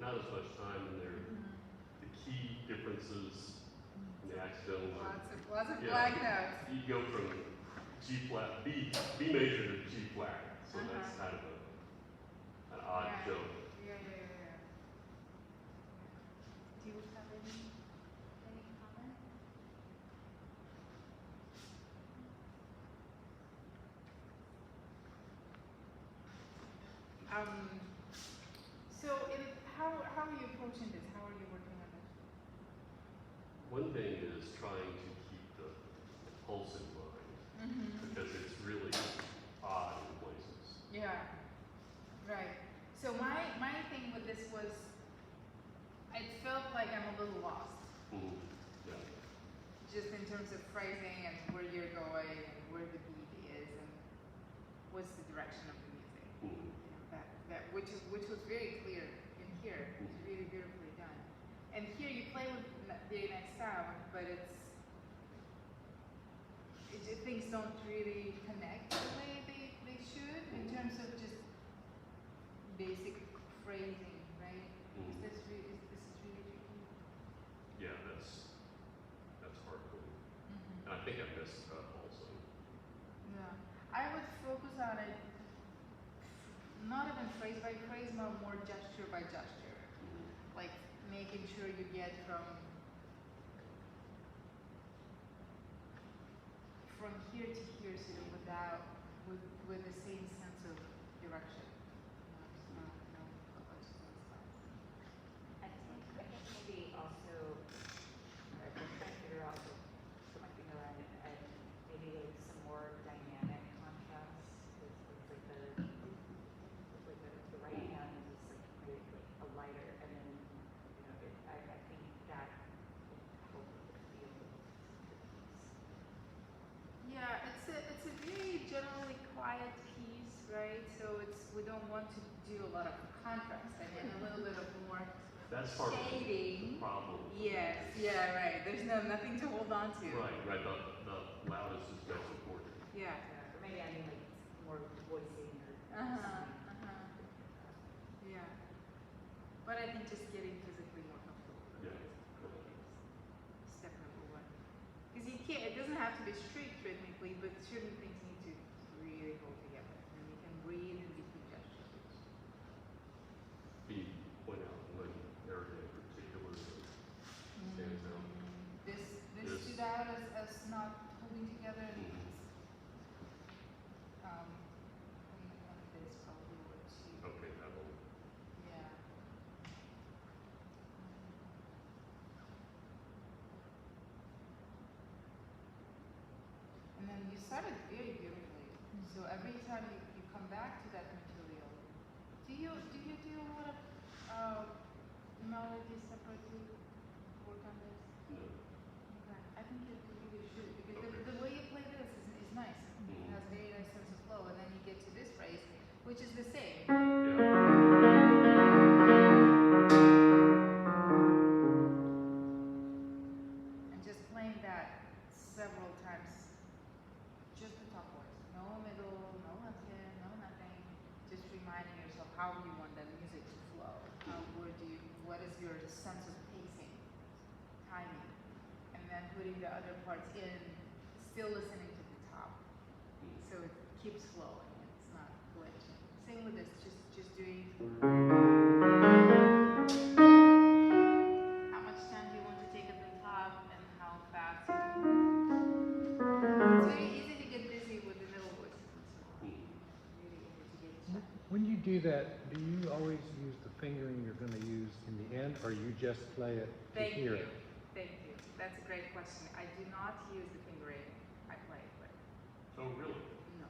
Speaker 3: not as much time in there. The key differences in the accidental are,
Speaker 2: Lots of
Speaker 3: yeah,
Speaker 2: black notes.
Speaker 3: you go from G flat, B major to G flat, so that's kind of an odd
Speaker 2: Yeah.
Speaker 3: jump.
Speaker 2: Yeah.
Speaker 5: Do you have any comment?
Speaker 2: So how are you approaching this? How are you working on this?
Speaker 3: One thing is trying to keep the pulse in mind, because it's really odd in places.
Speaker 2: Yeah. Right. So my thing with this was, it felt like I'm a little lost.
Speaker 3: Yeah.
Speaker 2: terms of phrasing and where you're going and where the beat is and what's the direction of the music.
Speaker 3: Mhm.
Speaker 2: You know, which was very clear in here. It's really beautifully done. And here you play with very nice sound, but things don't really connect the way they should in terms of just basic phrasing, right?
Speaker 3: Mhm.
Speaker 2: This is really tricky.
Speaker 3: Yeah, that's hard for me.
Speaker 2: Mm-hmm.
Speaker 3: And I think I messed up also.
Speaker 2: Yeah, I would focus on it, not even phrase by phrase, but more gesture by gesture.
Speaker 3: Mhm.
Speaker 2: Like making sure you get from here to here, sort of with the same sense of direction.
Speaker 9: I think maybe also, I've been trying to figure out, put my finger on it, and maybe like some more dynamic contrast, because it's like the right hand is just like maybe like a lighter, and then, you know, I think that would help with the feel of the piece.
Speaker 2: Yeah, it's a very generally quiet piece, right? So we don't want to do a lot of contrast. I mean, a little bit of more
Speaker 3: That's part of the
Speaker 2: shading.
Speaker 3: problem.
Speaker 2: Yes, yeah, right. There's nothing to hold on to.
Speaker 3: Right. The loudest is most important.
Speaker 2: Yeah.
Speaker 9: Or maybe I mean like more voicing or something.
Speaker 2: Yeah. But I think just getting physically more comfortable with
Speaker 3: Yeah.
Speaker 2: it is step number one. Because you can't, it doesn't have to be straight rhythmically, but certain things need to really hold together. And you can breathe in between gestures.
Speaker 3: Can you point out one area in particular that stands out?
Speaker 2: This
Speaker 3: This.
Speaker 2: stood out as not holding together. And
Speaker 3: Mhm.
Speaker 2: this probably would too.
Speaker 3: Okay, that one.
Speaker 2: Yeah. And then you started very beautifully. So every time you come back to that material, do you do a lot of melodies separately work on this?
Speaker 3: No.
Speaker 2: Okay. I think you really should, because
Speaker 3: Okay.
Speaker 2: the way you play this is nice. It
Speaker 3: Mhm.
Speaker 2: has very nice sense of flow, and then you get to this phrase, which is the same.
Speaker 3: Yeah.
Speaker 2: And just playing that several times, just the top voice, no middle, no nothing, no nothing. Just reminding yourself how you want that music to flow. What is your sense of pacing, timing, and then putting the other parts in, still listening to the top, so it keeps flowing. It's not glitching. Same with this, just doing. How much time do you want to take at the top and how fast? It's very easy to get busy with the middle voices and so on. Really easy to get distracted.
Speaker 8: When you do that, do you always use the fingering you're going to use in the end, or you just play it to
Speaker 2: Thank
Speaker 8: hear
Speaker 2: you.
Speaker 8: it?
Speaker 2: Thank you. That's a great question. I do not use the fingering. I play it with.
Speaker 3: Oh, really?
Speaker 2: No.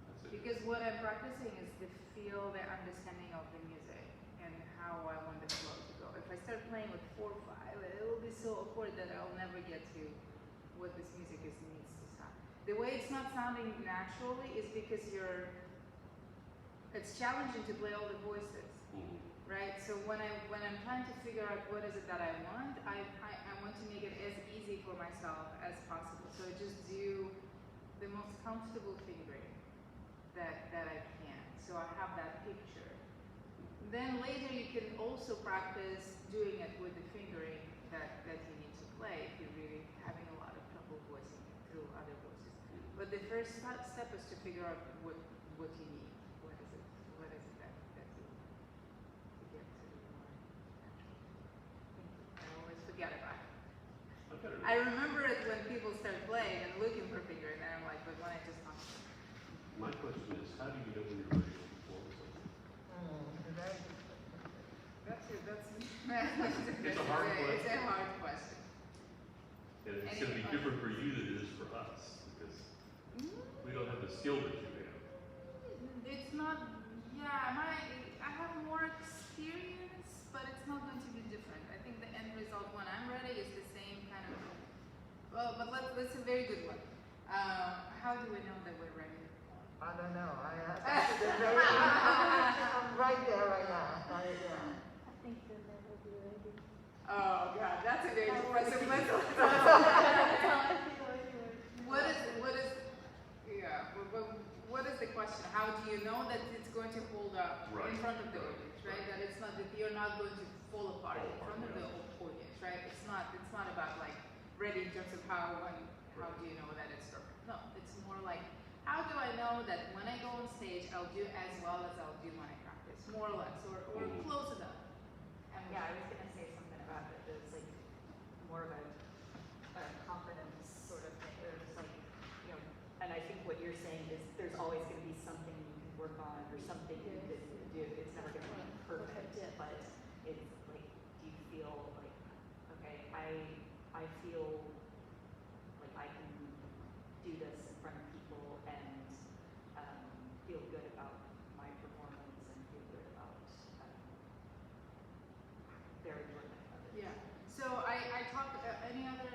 Speaker 3: That's it.
Speaker 2: Because what I'm practicing is the feel, the understanding of the music and how I want the flow to go. If I start playing with 4/5, it will be so awkward that I'll never get to what this music needs to sound. The way it's not sounding naturally is because it's challenging to play all the voices.
Speaker 3: Mhm.
Speaker 2: Right? So when I'm trying to figure out what is it that I want, I want to make it as easy for myself as possible. So I just do the most comfortable fingering that I can. So I have that picture. Then later you can also practice doing it with the fingering that you need to play if you're really having a lot of trouble voicing it through other voices. But the first step is to figure out what you need. What is it that you want to get to the more natural. I always forget about it.
Speaker 3: I've got
Speaker 2: I remember it when people start playing and looking for fingering, and I'm like, but when I just talk to them.
Speaker 3: My question is, how do you know when you're ready to perform something?
Speaker 2: It's
Speaker 3: a hard
Speaker 2: It's a
Speaker 3: question.
Speaker 2: hard question.
Speaker 3: And it's going to be different for you than it is for us, because we don't have the skill that you have.
Speaker 2: It's not, yeah, I have more experience, but it's not going to be different. I think the end result when I'm ready is the same kind of, well, but let's How do we know that we're ready to perform?
Speaker 4: I don't know, I'm right there right now, yeah.
Speaker 5: I think they'll never be ready.
Speaker 2: Oh God, that's a very depressing what is the question? How do you know that it's going to hold up in
Speaker 3: Right.
Speaker 2: front of the
Speaker 3: Right.
Speaker 2: audience, right?
Speaker 3: Right.
Speaker 2: That it's not that you're not going to fall apart in front of the
Speaker 3: yeah.
Speaker 2: audience, right? It's not about like ready in terms of how do you know that it's perfect? No, it's more like how do I know that when I go on stage I'll do as well as I'll do when I practice, more or less, or
Speaker 3: Mhm.
Speaker 2: close enough.
Speaker 9: And yeah, I was gonna say something about it. It's like more of a confidence sort of thing. There's like, you know, and I think what you're saying is there's always gonna be something you can work on or something you can do. It's never gonna be perfect, but it's like, do you feel like, okay, I feel like I can do this in front of people and feel good about my performance and feel good about their enjoyment of it.
Speaker 2: Yeah. So I talked, any other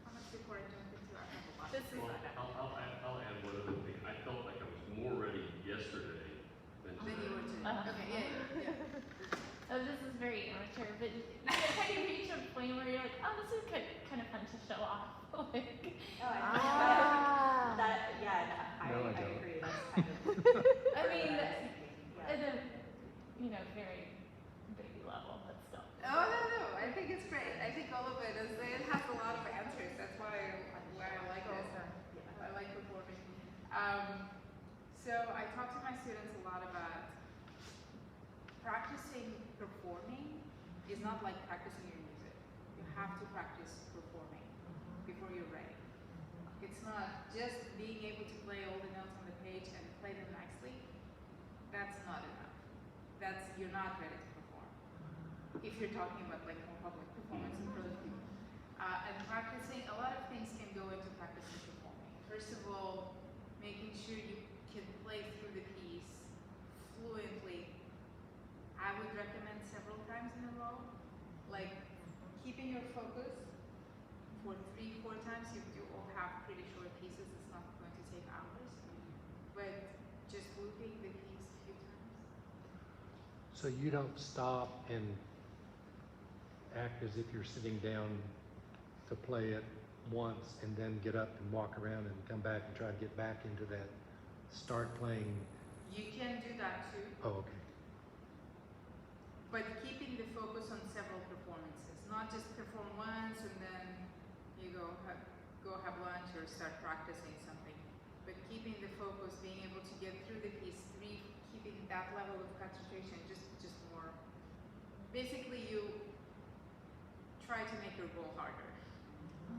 Speaker 2: comments before I jump into our couple of
Speaker 9: This is
Speaker 3: Well, I'll add one other thing. I felt like I was more ready yesterday than
Speaker 2: Then you were
Speaker 3: today.
Speaker 2: to, okay, yeah.
Speaker 1: Oh, this is very amateur, but you kind of reach a point where you're like, oh, this is kind of fun to show off. Like,
Speaker 9: Oh, I think
Speaker 1: Ah.
Speaker 9: that, yeah, I
Speaker 8: No, I don't.
Speaker 9: agree. That's kind of.
Speaker 1: I mean,
Speaker 9: what I was thinking,
Speaker 1: at
Speaker 9: yeah.
Speaker 1: a, very baby level, but still.
Speaker 2: Oh no, I think it's great. I think all of it has a lot of answers. That's why I like this. I like performing. So I talk to my students a lot about practicing performing is not like practicing your music. You have to practice performing before you're ready. It's not just being able to play all the notes on the page and play them nicely. That's not enough. You're not ready to perform. If you're talking about like more public performance in front of people. And practicing, a lot of things can go into practicing performing. First of all, making sure you can play through the piece fluently. I would recommend several times in a row, like keeping your focus for 3-4 times. You do all have pretty short pieces, it's not going to take hours, but just looping the piece a few times.
Speaker 8: So you don't stop and act as if you're sitting down to play it once and then get up and walk around and come back and try to get back into that start playing.
Speaker 2: You can do that too,
Speaker 8: Oh, okay.
Speaker 2: but keeping the focus on several performances, not just perform once and then you go have lunch or start practicing something, but keeping the focus, being able to get through the piece, keeping that level of concentration, just more. Basically, you try to make your goal harder.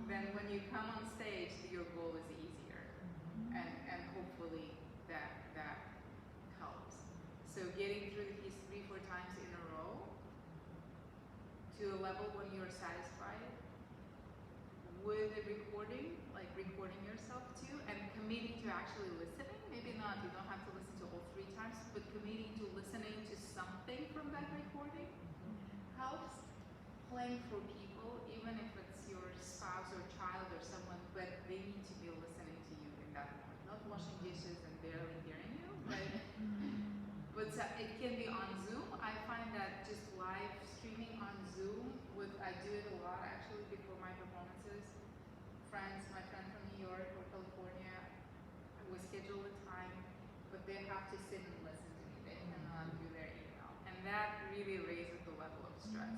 Speaker 2: Then when you come on stage, your goal is easier, and hopefully that helps. So getting through the piece 3-4 times in a row to a level when you're satisfied with the recording, like recording yourself too, and committing to actually listening. Maybe not, you don't have to listen to all 3 times, but committing to listening to something from that recording helps. Playing for people, even if it's your spouse or child or someone, but they need to be listening to you in that moment. Not washing dishes and barely hearing you, but it can be on Zoom. I find that just live streaming on Zoom, I do it a lot actually before my performances. My friend from New York or California, we schedule a time, but they have to sit and listen to me. They cannot do their email. And that really raises the level of stress.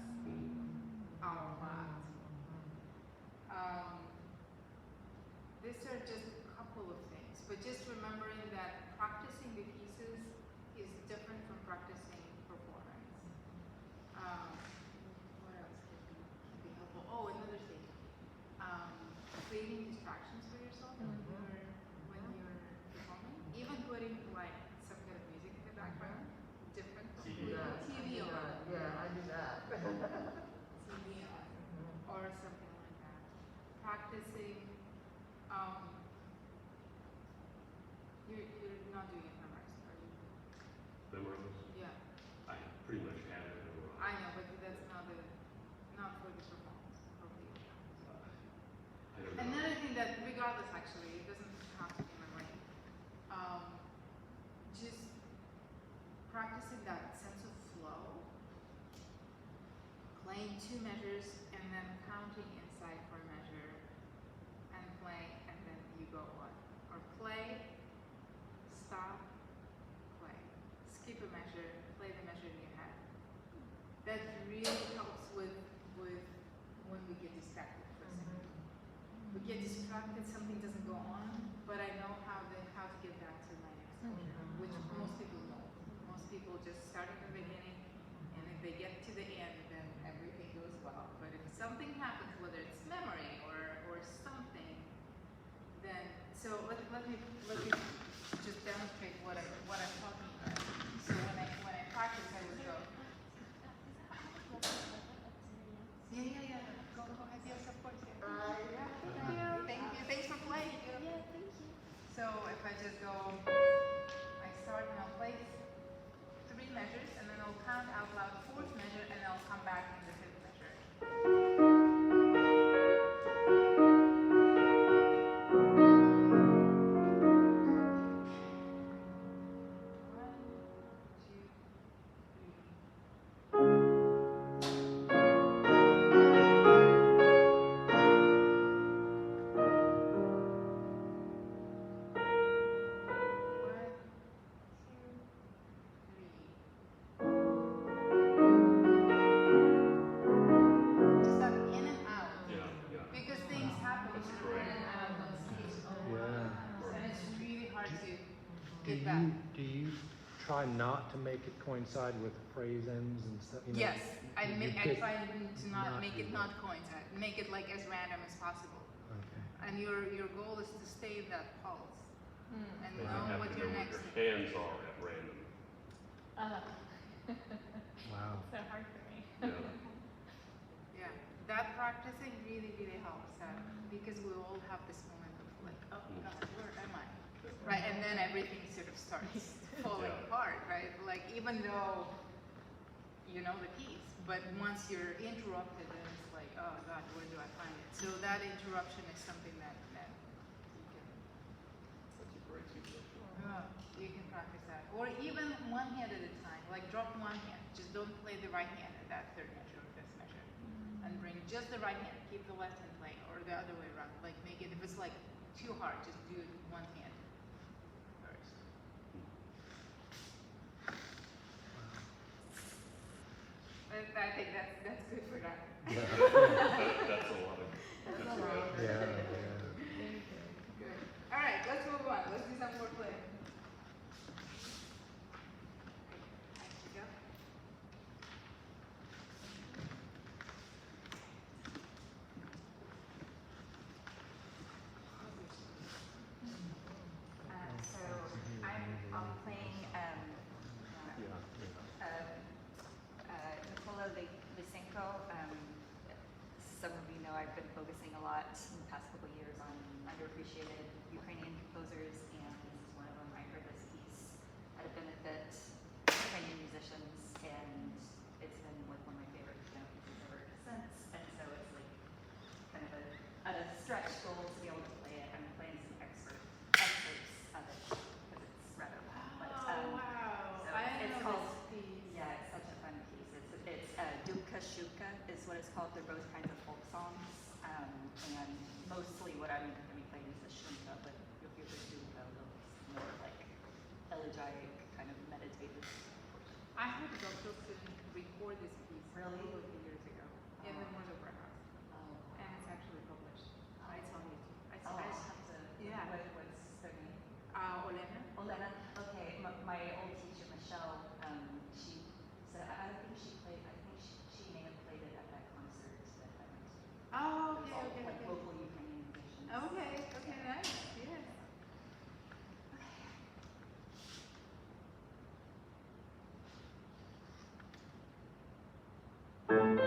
Speaker 2: A lot. These are just a couple of things, but just remembering that practicing the pieces is different from practicing performance. What else can be helpful? Oh, another thing. Creating distractions for yourself when you're performing. Even putting like some kind of music in the background, different from
Speaker 3: TV.
Speaker 2: TV on.
Speaker 4: Yeah, I do that.
Speaker 2: TV on, or something like that. Practicing, you're not doing it memorized, are you?
Speaker 3: Memorized?
Speaker 2: Yeah,
Speaker 3: I pretty much had it memorized.
Speaker 2: I know, but that's not for the performance, probably.
Speaker 3: I don't know.
Speaker 2: Another thing that, regardless regardless actually, it doesn't have to be memory. Just practicing that sense of flow, playing 2 measures and then counting inside for a measure, and play, and then you go on. Or play, stop, play. Skip a measure, play the measure in your head. That really helps with when we get distracted for a second. We get distracted, something doesn't go on, but I know how to get back to my next measure, which most people don't. Most people just start at the beginning, and if they get to the end, then everything goes well. But if something happens, whether it's memory or something, then so let me just demonstrate what I'm talking about. So when I practice, I would go. Yeah. Go ahead. Yes, of course. Yeah. Thank you. Thanks for playing.
Speaker 1: Yeah, thank you.
Speaker 2: So if I just go, I start and I'll play 3 measures, and then I'll count out loud the 4th measure, and I'll come back in the 5th measure. One, two, three. One, two, three. Just that in and out.
Speaker 3: Yeah.
Speaker 2: Because things happen
Speaker 3: That's
Speaker 2: in
Speaker 3: great.
Speaker 2: and out on stage.
Speaker 8: Yeah.
Speaker 2: And it's really hard to
Speaker 8: Do
Speaker 2: get back.
Speaker 8: do you try not to make it coincide with phrase ends and stuff? You know?
Speaker 2: Yes, I
Speaker 8: You
Speaker 2: try to not make
Speaker 8: do
Speaker 2: it
Speaker 8: that.
Speaker 2: not coincide. Make it like as random as possible.
Speaker 8: Okay.
Speaker 2: And your goal is to stay in that pulse and
Speaker 3: And you
Speaker 2: know
Speaker 3: have
Speaker 2: what
Speaker 3: to
Speaker 2: your
Speaker 3: know
Speaker 2: next.
Speaker 3: where your hands are at random.
Speaker 8: Wow.
Speaker 1: So hard for me.
Speaker 3: Yeah.
Speaker 2: Yeah, that practicing really helps because we all have this moment of like, oh God, where am I? Right, and then everything sort of starts falling
Speaker 3: Yeah.
Speaker 2: apart, right? Like even though you know the piece, but once you're interrupted, then it's like, oh God, where do I find it? So that interruption is something that you can.
Speaker 3: That's a great suggestion.
Speaker 2: You can practice that. Or even 1 hand at a time, like drop 1 hand. Just don't play the right hand in that 3rd measure or 5th measure. And bring just the right hand. Keep the left hand playing, or the other way around. Like make it, if it's like too hard, just do it 1 hand first. I think that's good for that.
Speaker 3: That's a lot of good suggestions.
Speaker 8: Yeah.
Speaker 2: Good. All right, let's move on. Let's do some more play. There you go.
Speaker 9: So I'll be playing Nicola Lysenko. Some of you know I've been focusing a lot in the past couple of years on underappreciated Ukrainian composers, and this is one of them. I heard this piece at a benefit Ukrainian musicians, and it's been like one of my favorite piano pieces ever since. And so it's like kind of a stretch goal to be able to play it. I'm playing some excerpts of it because it's rather long. But,
Speaker 2: Wow.
Speaker 9: so
Speaker 2: I
Speaker 9: it's
Speaker 2: know
Speaker 9: called,
Speaker 2: this piece.
Speaker 9: yeah, it's such a fun piece. It's Dubka Shuka is what it's called. They're both kinds of folk songs. And mostly what I'm going to be playing is the Shunka, but you'll hear the Dubka, it's more like elegiac, kind of meditative.
Speaker 2: I heard Dr. Finn record this piece
Speaker 9: Really?
Speaker 2: a few years ago in the Murder Warehouse,
Speaker 9: Oh,
Speaker 2: and it's actually published. It's on YouTube.
Speaker 9: I'll have to,
Speaker 2: Yeah.
Speaker 9: what's their name?
Speaker 2: Olena.
Speaker 9: Olena, okay, my old teacher, Michelle, she said, I think she played, I think she may have played it at that concert that I went to.
Speaker 2: Oh,
Speaker 9: It was
Speaker 2: okay,
Speaker 9: all,
Speaker 2: okay,
Speaker 9: like,
Speaker 2: okay.
Speaker 9: local Ukrainian musicians.
Speaker 2: Okay, nice. Yes.
Speaker 9: Okay.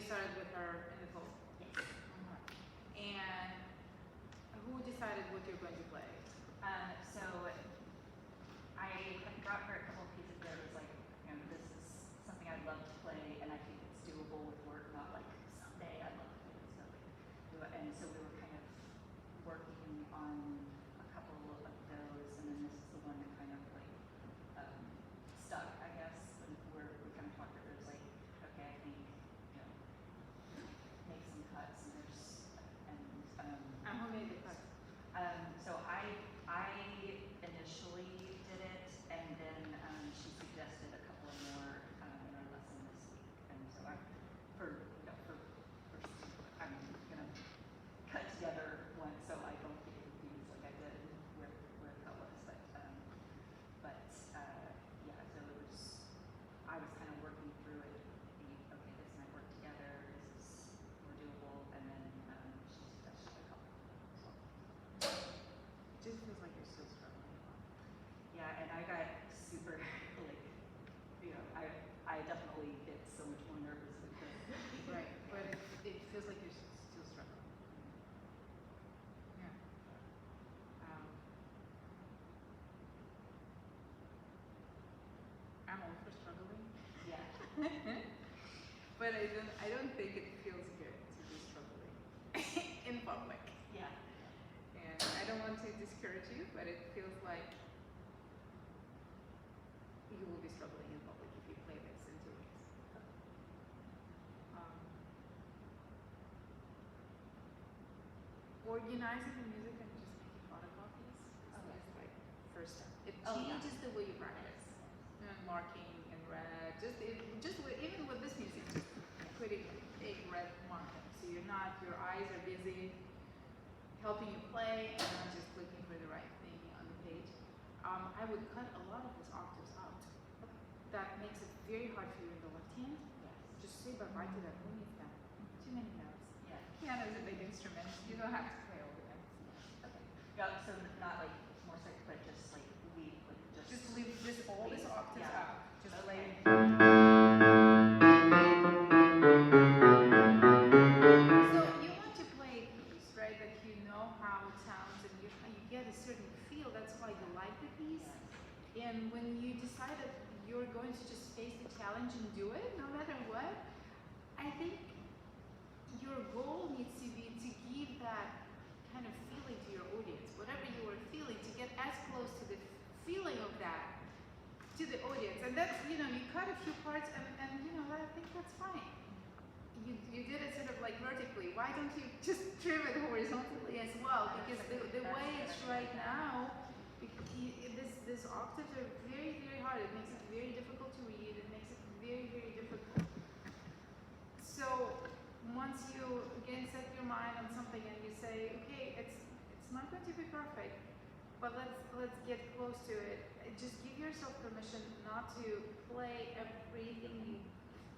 Speaker 2: started with her in the fall.
Speaker 9: Yes.
Speaker 2: And who decided what you're going to play?
Speaker 9: So I had brought her a couple of pieces that was like, this is something I'd love to play, and I think it's doable with work, not like someday I'd love to play this stuff. And so we were kind of working on a couple of those, and then this is the one that kind of like stuck, I guess. When we kind of talked about it, it was like, okay, I think make some cuts, and
Speaker 2: And who made the cut?
Speaker 9: so I initially did it, and then she suggested a couple of more in our lesson this week, and so I'm I'm gonna cut together one so I don't get confused like I did where it was, but yeah, so it was I was kind of working through it, okay, this might work together, this is more doable, and then she suggested a couple. So.
Speaker 2: It just feels like you're still struggling.
Speaker 9: Yeah, and I got super like, I definitely get so much more nervous with this.
Speaker 2: Right, but it feels like you're still struggling. Yeah. I'm all for struggling,
Speaker 9: Yeah.
Speaker 2: but I don't think it feels good to be struggling in public.
Speaker 9: Yeah.
Speaker 2: And I don't want to discourage you, but it feels like you will be struggling in public if you play this in 2 weeks. Organizing the music and just making photocopies is like first step. It
Speaker 9: Oh, yeah.
Speaker 2: changes the way you practice. And marking in red, even with this music, just putting big red marking. So your eyes are busy helping you play and not just looking for the right thing on the page. I would cut a lot of those octaves out. That makes it very hard for you in the left hand.
Speaker 9: Yes.
Speaker 2: Just say bye-bye to that. Who needs that? Too many notes.
Speaker 9: Yeah.
Speaker 2: Piano is a big instrument. You don't have to play all the notes.
Speaker 9: Okay. Yeah, so not like more strict, but just like leave, like
Speaker 2: Just leave this all these octaves
Speaker 9: Yeah.
Speaker 2: out. Just play.
Speaker 9: Okay.
Speaker 2: So you want to play a piece, right? That you know how it sounds and you get a certain feel. That's why you like the piece. And when you decide that you're going to just face the challenge and do it, no matter what, I think your goal needs to be to give that kind of feeling to your audience. Whatever you are feeling, to get as close to the feeling of that to the audience. And that's, you cut a few parts and I think that's fine. You did it sort of like vertically. Why don't you just trim it horizontally as well? Because the way it's right now, this octaves are very, very hard. It makes it very difficult to read. It makes it very, very difficult. So once you again set your mind on something and you say, okay, it's not going to be perfect, but let's get close to it. Just give yourself permission not to play everything you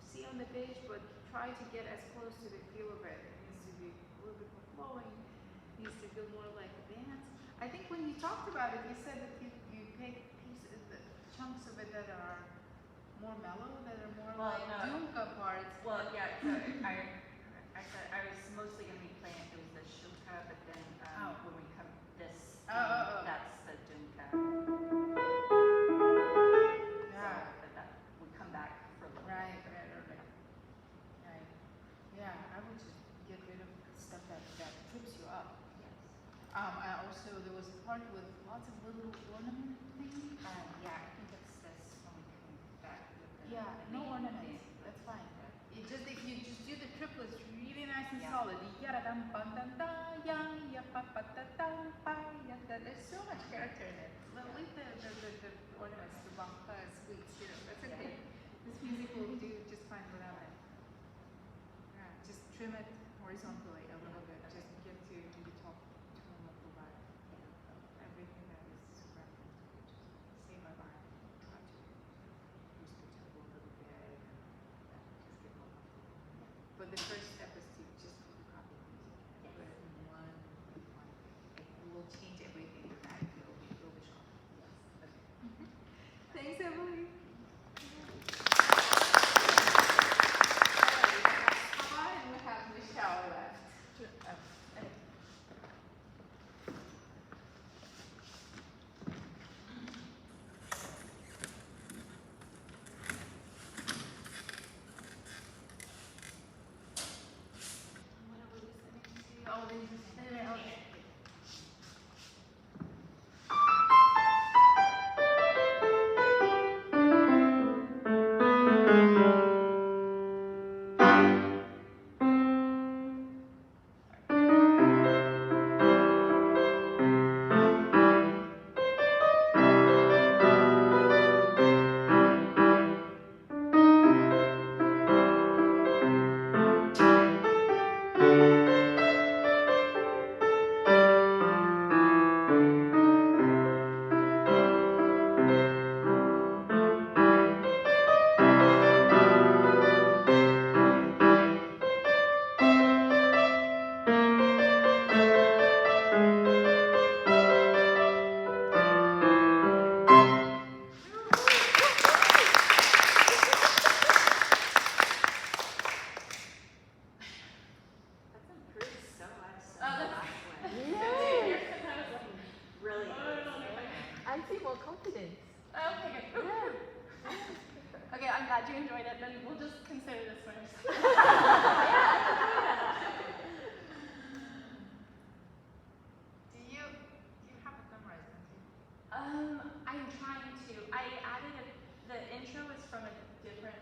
Speaker 2: see on the page, but try to get as close to the feel of it. It needs to be a little bit more flowing. It needs to feel more like a dance. I think when you talked about it, you said that you pick pieces, chunks of it that are more mellow, that are more
Speaker 9: Well,
Speaker 2: like
Speaker 9: no.
Speaker 2: Dunka parts.
Speaker 9: Well, yeah, so I said I was mostly going to be playing, it was the Shulka, but then when we come this, that's the Dunka.
Speaker 2: Yeah.
Speaker 9: So that we come back for a little
Speaker 2: Right.
Speaker 9: bit.
Speaker 2: Yeah, I would just get rid of stuff that trips you up.
Speaker 9: Yes.
Speaker 2: I also, there was a part with lots of little ornament things.
Speaker 9: Yeah, I think it's this when we come back with the.
Speaker 2: Yeah,
Speaker 9: the
Speaker 2: no
Speaker 9: main
Speaker 2: ornaments,
Speaker 9: thing.
Speaker 2: that's fine. If you just do the triplets really nice and
Speaker 9: Yeah.
Speaker 2: solid, there's so much character in it. Leave the ornaments, the bampa sweets, that's okay. This music will do just fine without it. Yeah, just trim it horizontally a little bit, just get to the top tone of the vibe. Everything that is super important, just say bye-bye, try to boost the tempo a little bit, and just get more comfortable. But the first step is to just copy the music and put it in one. It will change everything dramatically. It'll be sharp. Yes. Okay. Thanks, Emily. Alright,
Speaker 7: glad you enjoyed it. Then we'll just consider this first.
Speaker 2: Do you have it memorized, don't you?
Speaker 7: I'm trying to. I added the intro is from a different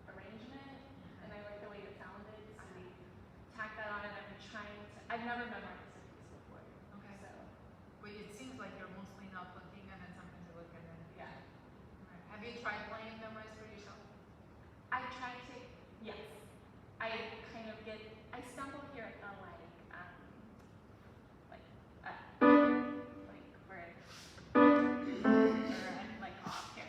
Speaker 7: arrangement, and I like the way it sounded, so we tacked that on, and I'm trying to. I've never memorized a piece before.
Speaker 2: Okay.
Speaker 7: So,
Speaker 2: But it seems like you're mostly not looking and then something to look and then.
Speaker 7: yeah.
Speaker 2: Right. Have you tried playing memorize for yourself?
Speaker 7: I try to, yes. I kind of get, I stumble here at the like where, or I'm like off here.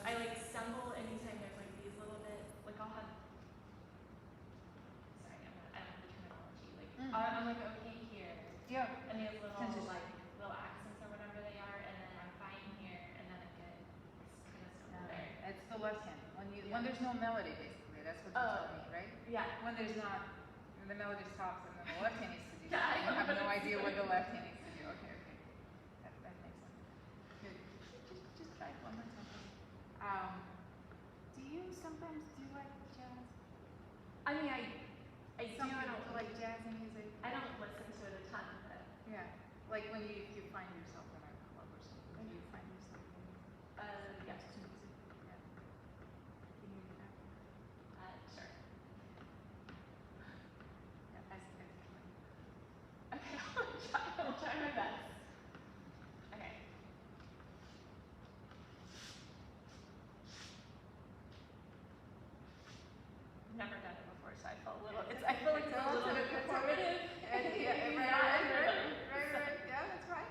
Speaker 7: I like stumble anytime there's like these little bits, like I'll have, sorry, I don't have the terminology, like, I'm like, okay here,
Speaker 2: Yeah.
Speaker 7: and these little,
Speaker 2: Transition.
Speaker 7: like, little accents or whatever they are, and then I'm fine here, and then I get kind of stumble there.
Speaker 2: It's the left hand. When
Speaker 7: Yeah.
Speaker 2: there's no melody, basically, that's what you
Speaker 7: Oh.
Speaker 2: told me, right?
Speaker 7: Yeah.
Speaker 2: When there's not, when the melody stops and then the left hand needs to do
Speaker 7: Yeah, I
Speaker 2: something, you have
Speaker 7: know.
Speaker 2: no idea what the left hand needs to do. Okay. That makes sense. Good. Just try it one more time. Do you sometimes do like jazz?
Speaker 7: I mean, I do,
Speaker 2: Some
Speaker 7: I
Speaker 2: people
Speaker 7: don't
Speaker 2: like jazz music.
Speaker 7: I don't listen to it a ton, but
Speaker 2: Yeah. Like when if you find yourself in a club or something, do you find yourself in
Speaker 7: yes,
Speaker 2: to music? Yeah. Can you do that?
Speaker 7: sure.
Speaker 2: Yeah, I see.
Speaker 7: Okay, I'll try my best. Okay. Never done it before, so I felt a little. I feel like it's a little bit performative.
Speaker 2: Yeah,
Speaker 7: Not
Speaker 2: right.
Speaker 7: rhythm.
Speaker 2: Yeah, that's right.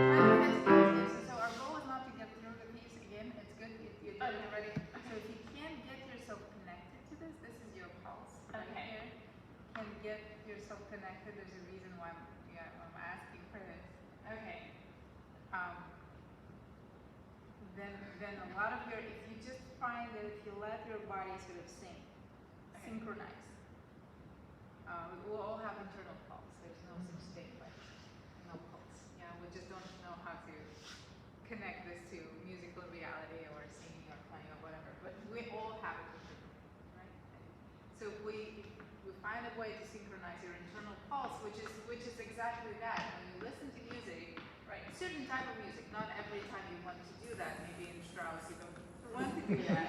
Speaker 2: So our goal is not to get through the piece again. It's good if you do it already. So if you can get yourself connected to this, this is your pulse right
Speaker 7: Okay.
Speaker 2: here. Can get yourself connected. There's a reason why I'm asking for this.
Speaker 7: Okay.
Speaker 2: Then a lot of your, if you just find that if you let your body sort of synchronize, we all have internal pulse. There's no such thing like no pulse. Yeah, we just don't know how to connect this to musical reality or singing or playing or whatever. But we all have it internally, right? So if we find a way to synchronize your internal pulse, which is exactly that. When you listen to music, right? A certain type of music, not every time you want to do that. Maybe in Strauss you don't want to do that.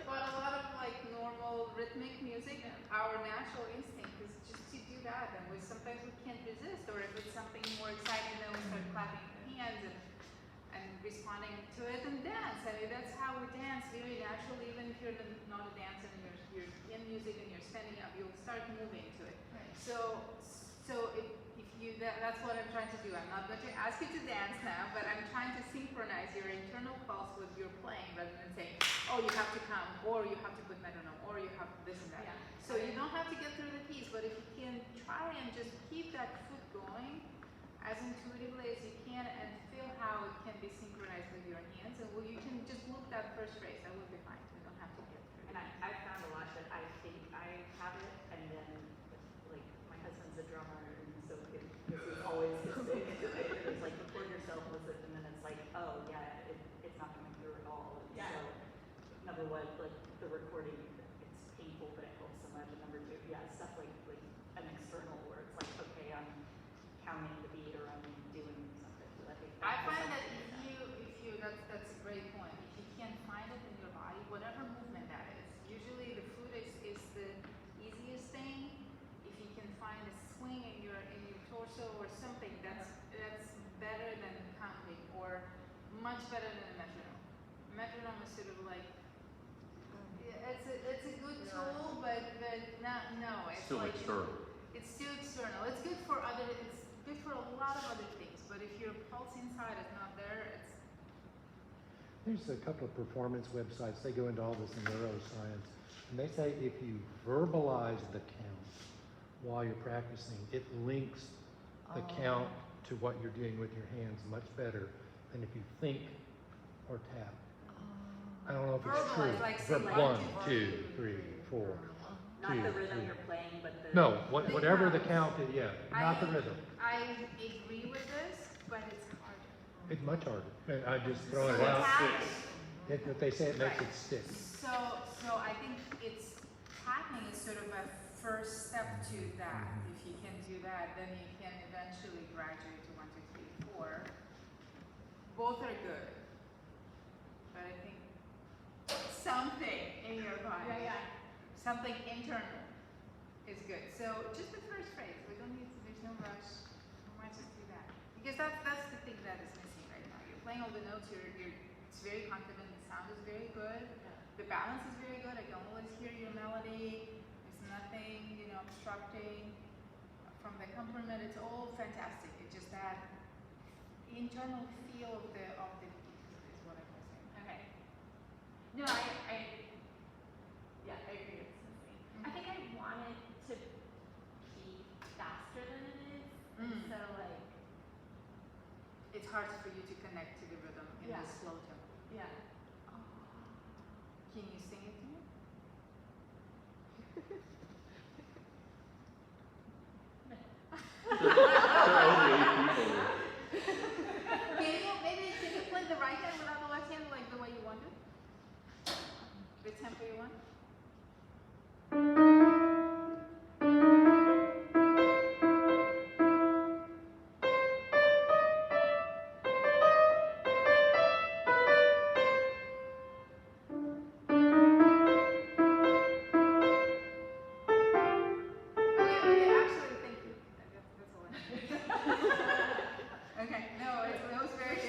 Speaker 2: But a lot of like normal rhythmic music, our natural instinct is just to do that, and sometimes we can't resist. Or if it's something more exciting, then we start clapping hands and responding to it and dance. I mean, that's how we dance very naturally. Even if you're not a dancer and you're in music and you're standing up, you'll start moving to it.
Speaker 7: Right.
Speaker 2: So if you that's what I'm trying to do. I'm not going to ask you to dance now, but I'm trying to synchronize your internal pulse with your playing, rather than saying, oh, you have to count, or you have to put metronome, or you have this and that.
Speaker 7: Yeah.
Speaker 2: So you don't have to get through the piece, but if you can try and just keep that foot going as intuitively as you can, and feel how it can be synchronized with your hands, and you can just look that first phrase. That will be fine. You don't have to get through.
Speaker 9: And I found a lot that I think I have it, and then like my husband's a drummer, and so this is always his thing. It's like record yourself with it, and then it's like, oh yeah, it's not coming through at all. And
Speaker 7: Yeah.
Speaker 9: So number one, like the recording, it's painful, but it helps so much. And number two, yeah, stuff like an external where it's like, okay, I'm counting the beat or I'm doing something. So I think
Speaker 2: I
Speaker 9: that
Speaker 2: find that
Speaker 9: helps with
Speaker 2: if you that's a great point. If you can find it in your body, whatever movement that is, usually the foot is the easiest thing. If you can find a swing in your torso or something, that's better than counting, or much better than a metronome. Metronome is sort of like it's a good tool, but no, it's
Speaker 3: Still
Speaker 2: like
Speaker 3: external.
Speaker 2: it's still external. It's good for a lot of other things, but if your pulse inside is not there,
Speaker 8: There's a couple of performance websites, they go into all this in neuroscience, and they say if you verbalize the count while you're practicing, it links the count to what you're doing with your hands much better than if you think or tap. know if it's true.
Speaker 2: verbalize, like say
Speaker 8: Verb
Speaker 2: like
Speaker 8: 1, 2, 3, 4.
Speaker 9: Not
Speaker 8: two,
Speaker 9: the rhythm
Speaker 8: three.
Speaker 9: you're playing, but the.
Speaker 8: No, whatever the count is, yeah, not the rhythm.
Speaker 2: I agree with this, but it's harder.
Speaker 8: It's much harder. And I just throw it
Speaker 2: So
Speaker 8: out.
Speaker 2: tapping.
Speaker 8: If they say it makes
Speaker 2: Right.
Speaker 8: it stick.
Speaker 2: So I think it's tapping is sort of a first step to that. If you can do that, then you can eventually graduate to 1, 2, 3, 4. Both are good, but I think something in your body, something internal, is good. So just the first phrase. We don't need. There's no rush. We might just do that because that's the thing that is missing right now. You're playing all the notes. It's very confident. The sound is very good. The balance is very good. I can always hear your melody. There's nothing, obstructing from the accompaniment. It's all fantastic. It's just that internal feel of the piece is what I'm missing.
Speaker 7: Okay. No, yeah, I agree with Cynthia. I think I want it to be faster than it is. And so like,
Speaker 2: It's hard for you to connect to the rhythm in
Speaker 7: Yeah.
Speaker 2: the slow tempo.
Speaker 7: yeah.
Speaker 2: Can you sing it to me?
Speaker 3: There are only 8 people.
Speaker 2: Can you play the right hand without the left hand like the way you want it? The tempo you want? Okay, actually, thank you. That's all I need. Okay, no, it was very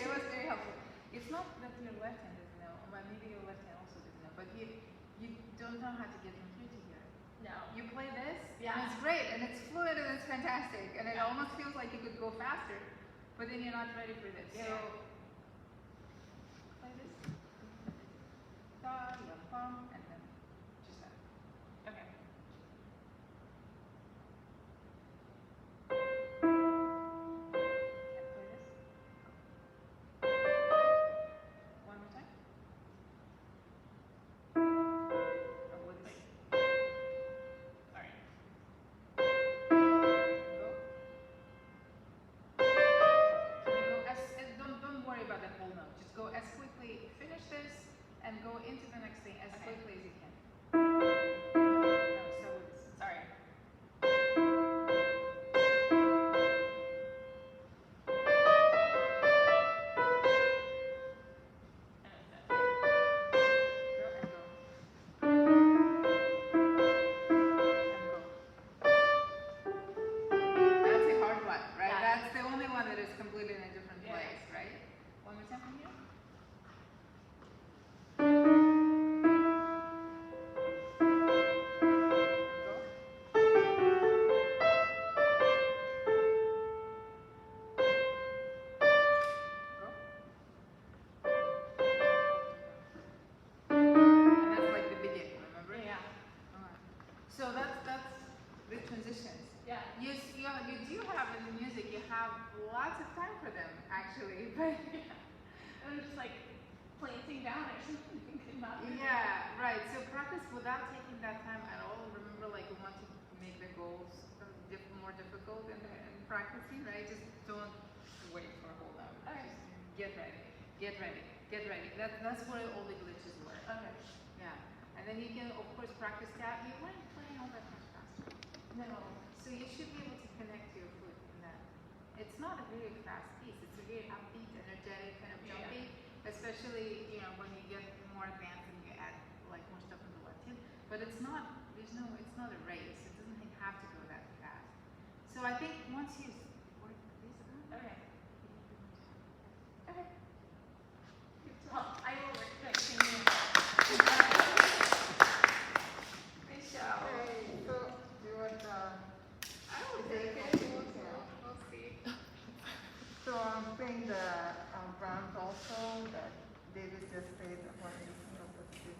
Speaker 2: helpful. It's not that your left hand doesn't know, but maybe your left hand also doesn't know, but you don't know how to get from here to here.
Speaker 7: No.
Speaker 2: You play this,
Speaker 7: Yeah.
Speaker 2: and it's great, and it's fluid, and it's fantastic, and it almost feels like you could go faster, but then you're not ready for this.
Speaker 7: Yeah.
Speaker 2: So, play this. Da, yum, bum, and then just that.
Speaker 7: Okay.
Speaker 2: And play this. One more time. Or with this.
Speaker 7: Sorry.
Speaker 2: Go. Can you go don't worry about the whole note. Just go as quickly, finish this, and go into the next thing as
Speaker 7: Okay.
Speaker 2: quickly as you can. No, so it's,
Speaker 7: Sorry.
Speaker 2: go and go. And go. That's the hard one, right?
Speaker 7: Yeah.
Speaker 2: That's the only one that is completely in a different
Speaker 7: Yeah.
Speaker 2: place, right? One more time from here. Go. Go. And that's like the beginning, remember?
Speaker 7: Yeah.
Speaker 2: Alright. So that's the transitions.
Speaker 7: Yeah.
Speaker 2: You do have in the music, you have lots of time for them actually, but
Speaker 7: I was just like planting down or something. Not
Speaker 2: yeah, right. So practice without taking that time at all. Remember, like we want to make the goals more difficult in practicing, right? Just don't wait for a whole hour.
Speaker 7: Okay.
Speaker 2: Just get ready, get ready, get ready. That's where all the glitches were.
Speaker 7: Okay.
Speaker 2: Yeah, and then you can of course practice that. You weren't playing all that much faster.
Speaker 7: No.
Speaker 2: So you should be able to connect to your foot in that. It's not a very fast piece. It's a very upbeat, energetic, kind of
Speaker 7: Yeah.
Speaker 2: jumpy. Especially when you get more advanced and you add like more stuff in the left hand. But it's not. It's not a race. It doesn't have to go that fast. So I think once you work this out,
Speaker 7: Okay.
Speaker 2: you can do more.
Speaker 7: Okay. Well, I will work like singing. Nice job.
Speaker 4: Okay, so you want,
Speaker 2: I will
Speaker 4: is there
Speaker 2: take it.
Speaker 4: anything else? Yeah.
Speaker 2: We'll see.
Speaker 4: So I'm playing the Brahms also that David just played one of the two.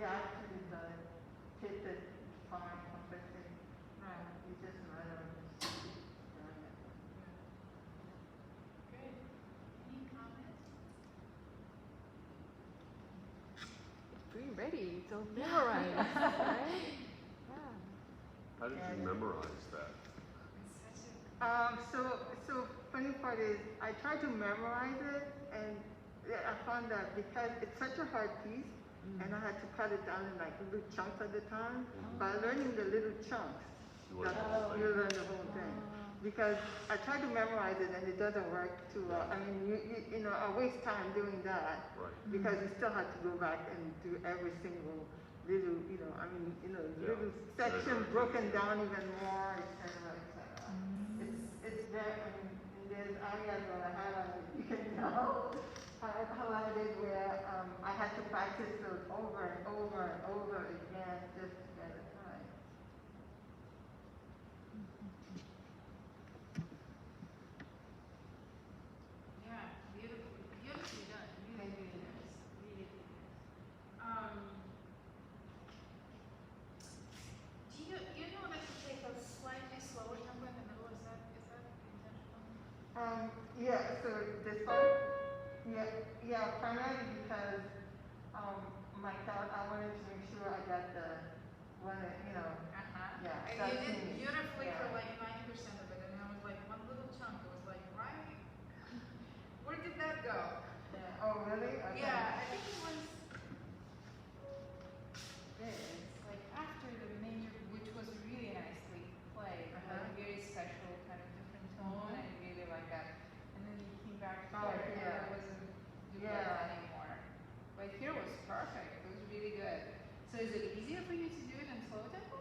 Speaker 4: actually the kids that fine completely.
Speaker 2: Right.
Speaker 4: It's just a matter of just doing it.
Speaker 2: Good. Any comments?
Speaker 1: Pretty ready. So memorize, right? Yeah.
Speaker 3: How did you memorize that?
Speaker 2: It's such a
Speaker 4: So funny part is I tried to memorize it, and I found that because it's such a hard piece, and I had to cut it down in like little chunks at a time. By learning the little chunks,
Speaker 3: You learned the whole
Speaker 4: you
Speaker 3: thing?
Speaker 4: learn the whole thing. Because I tried to memorize it and it doesn't work too well. I mean, you know, I waste time doing that
Speaker 3: Right.
Speaker 4: because you still have to go back and do every single little, you know, I mean, you know,
Speaker 3: Yeah.
Speaker 4: little section
Speaker 3: Measure.
Speaker 4: broken down even more, etc., etc. It's very, I mean, and there's areas where I highlighted, you can tell, I highlighted where I had to practice those over and over and over again just to get it right.
Speaker 2: Yeah, beautiful, beautifully done. Really, really nice. Really, really nice. Do you know that you take a slightly slower tempo in the middle? Is that intentional?
Speaker 4: Yeah, so this one, primarily because my thought, I wanted to make sure I got the one that, you know, yeah,
Speaker 2: And
Speaker 4: that's
Speaker 2: you did
Speaker 4: me.
Speaker 2: beautifully for
Speaker 4: Yeah.
Speaker 2: like 9% of it, and I was like one little chunk. It was like, why? Where did that go?
Speaker 4: Yeah. Oh, really? Okay.
Speaker 2: Yeah, I think it was this, like after the major, which was really nicely played, like very special, kind of different tone. I really like that. And then you came back
Speaker 4: Oh,
Speaker 2: here, and
Speaker 4: yeah.
Speaker 2: it wasn't doing
Speaker 4: Yeah.
Speaker 2: that anymore. But here was perfect. It was really good. So is it easier for you to do it in slow tempo?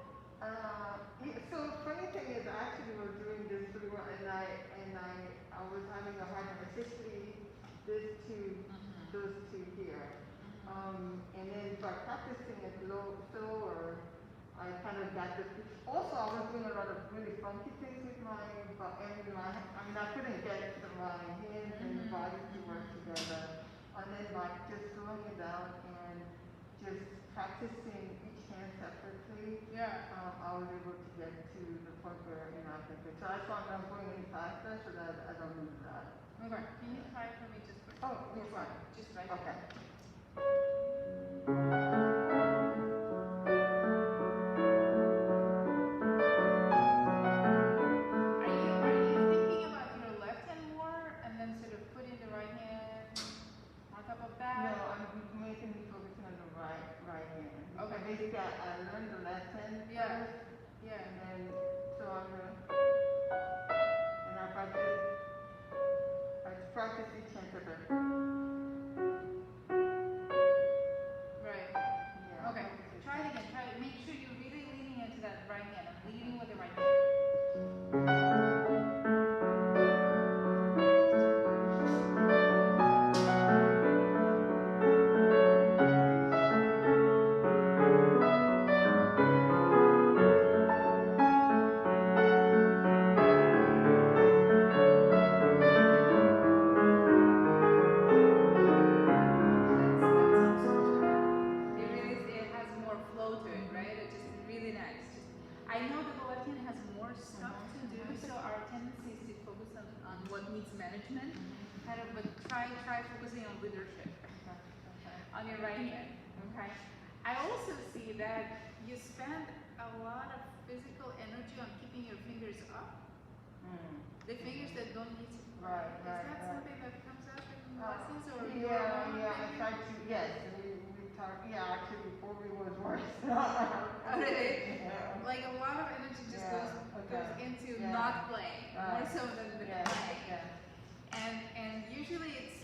Speaker 4: So funny thing is, I actually was doing this pretty well, and I was having a hard time, especially this two, those two here. And then by practicing it slower, I kind of got the. Also, I was doing a lot of really funky things with my, I mean, I couldn't get my hands and body to work together. And then by just slowing it down and just practicing each hand separately,
Speaker 2: Yeah.
Speaker 4: I was able to get to the point where, you know, I can pick. So that's why I'm going any faster so that I don't lose that.
Speaker 2: Okay. Can you try for me just for
Speaker 4: Oh, which one?
Speaker 2: just right
Speaker 4: Okay.
Speaker 2: Are you thinking about your left hand more and then sort of putting the right hand on top of that?
Speaker 4: No, I'm making me focus on the right hand.
Speaker 2: Okay.
Speaker 4: Basically, I learned the left hand
Speaker 2: Yeah.
Speaker 4: first,
Speaker 2: Yeah.
Speaker 4: and then so I'm gonna, and I practice each hand separately.
Speaker 2: Right.
Speaker 4: Yeah.
Speaker 2: Okay. Try it again. Try it. Make sure you're really leaning into that right hand. I'm leading with the right hand. It really is, it has more flow to it, right? It's just really nice. I know that the left hand has more stuff to do, so our tendency is to focus on what needs management, kind of, but try focusing on leadership on your right hand, okay? I also see that you spend a lot of physical energy on keeping your fingers up, the fingers that don't need to play.
Speaker 4: Right,
Speaker 2: Is
Speaker 4: right,
Speaker 2: that
Speaker 4: right.
Speaker 2: something that comes up in lessons or your
Speaker 4: Yeah,
Speaker 2: own
Speaker 4: I
Speaker 2: thinking?
Speaker 4: tried to, yes, we talked, actually before we was worse.
Speaker 2: Okay.
Speaker 4: Yeah.
Speaker 2: Like a lot of energy just
Speaker 4: Yeah,
Speaker 2: goes
Speaker 4: okay.
Speaker 2: into
Speaker 4: Yeah.
Speaker 2: not playing, more
Speaker 4: Right.
Speaker 2: so than the
Speaker 4: Yeah,
Speaker 2: playing.
Speaker 4: yeah.
Speaker 2: And usually it's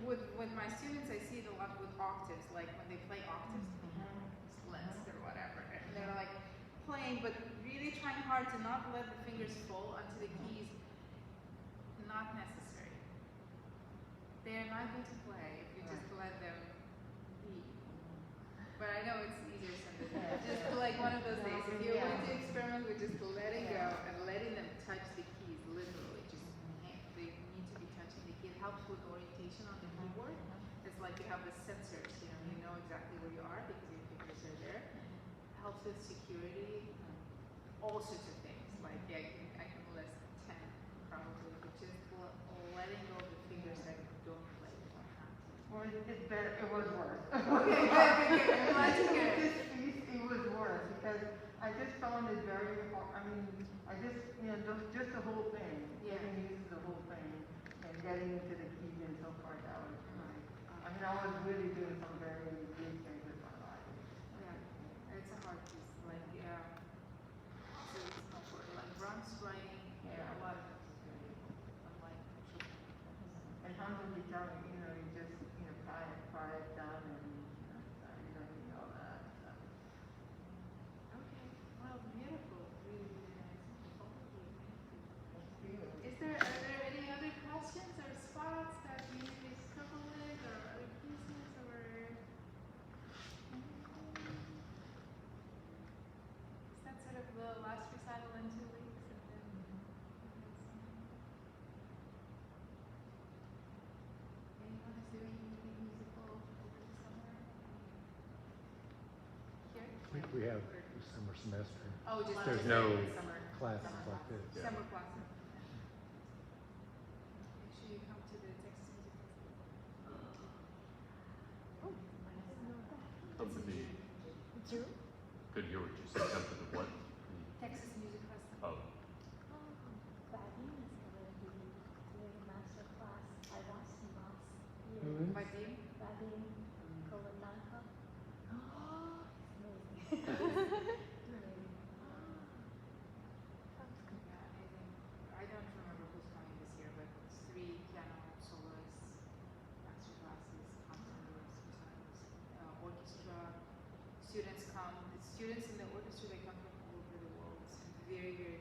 Speaker 2: with my students, I see it a lot with octaves, like when they play octaves, splints or whatever, and they're like playing, but really trying hard to not let the fingers fall onto the keys. Not necessary. They are not going to play if you just let them be. But I know it's easier said than done. Just like one of those days, if you're going to experiment with just letting go and letting them touch the keys, literally, just they need to be touching the key. It helps with orientation on the keyboard. It's have the sensors, you know exactly where you are because your fingers are there. Helps with security, all sorts of things. Like I can list 10 probably, but just letting go of the fingers that don't play.
Speaker 4: Well, it's better, it was worse.
Speaker 2: Okay, good. I'm glad to hear it.
Speaker 4: This piece, it was worse because I just found it very hard. I mean, I just, just the whole thing,
Speaker 2: Yeah.
Speaker 4: getting used to the whole thing and getting into the key and so forth, that was like, I mean, I was really doing some very big things with my life.
Speaker 2: Yeah, it's a hard piece. Like, yeah. So it's not for like Bronx writing.
Speaker 4: Yeah.
Speaker 2: A lot of it is very unlike children.
Speaker 4: And Hans would be telling me, you just, try it down and, you don't need all that. So.
Speaker 2: Okay. Well, beautiful. Really, really nice. Both of you. Thank you.
Speaker 4: Thank you.
Speaker 2: Are there any other questions or spots that you struggle with or other pieces or anything? Is that sort of the last recital in 2 weeks and then anyone is doing anything musical over the summer? Here?
Speaker 8: We have the summer semester.
Speaker 2: Oh, just
Speaker 8: There's
Speaker 2: just
Speaker 8: no
Speaker 2: summer
Speaker 8: classes like this.
Speaker 3: Yeah.
Speaker 2: Summer classes. Make sure you come to the Texas Music Festival.
Speaker 3: Come to the,
Speaker 1: June?
Speaker 3: could you just say come to the what?
Speaker 2: Texas Music Festival.
Speaker 3: Oh,
Speaker 5: Vadim is going to be doing a master class. I watched him last year.
Speaker 8: Who is?
Speaker 2: Vadim?
Speaker 5: Vadim Kolomenko.
Speaker 1: Oh,
Speaker 5: Amazing.
Speaker 2: Yeah, amazing. I don't remember who's coming this year, but it's 3 piano soloists, master classes, concertos, recitals, orchestra. Students come. The students in the orchestra, they come from all over the world. It's very, very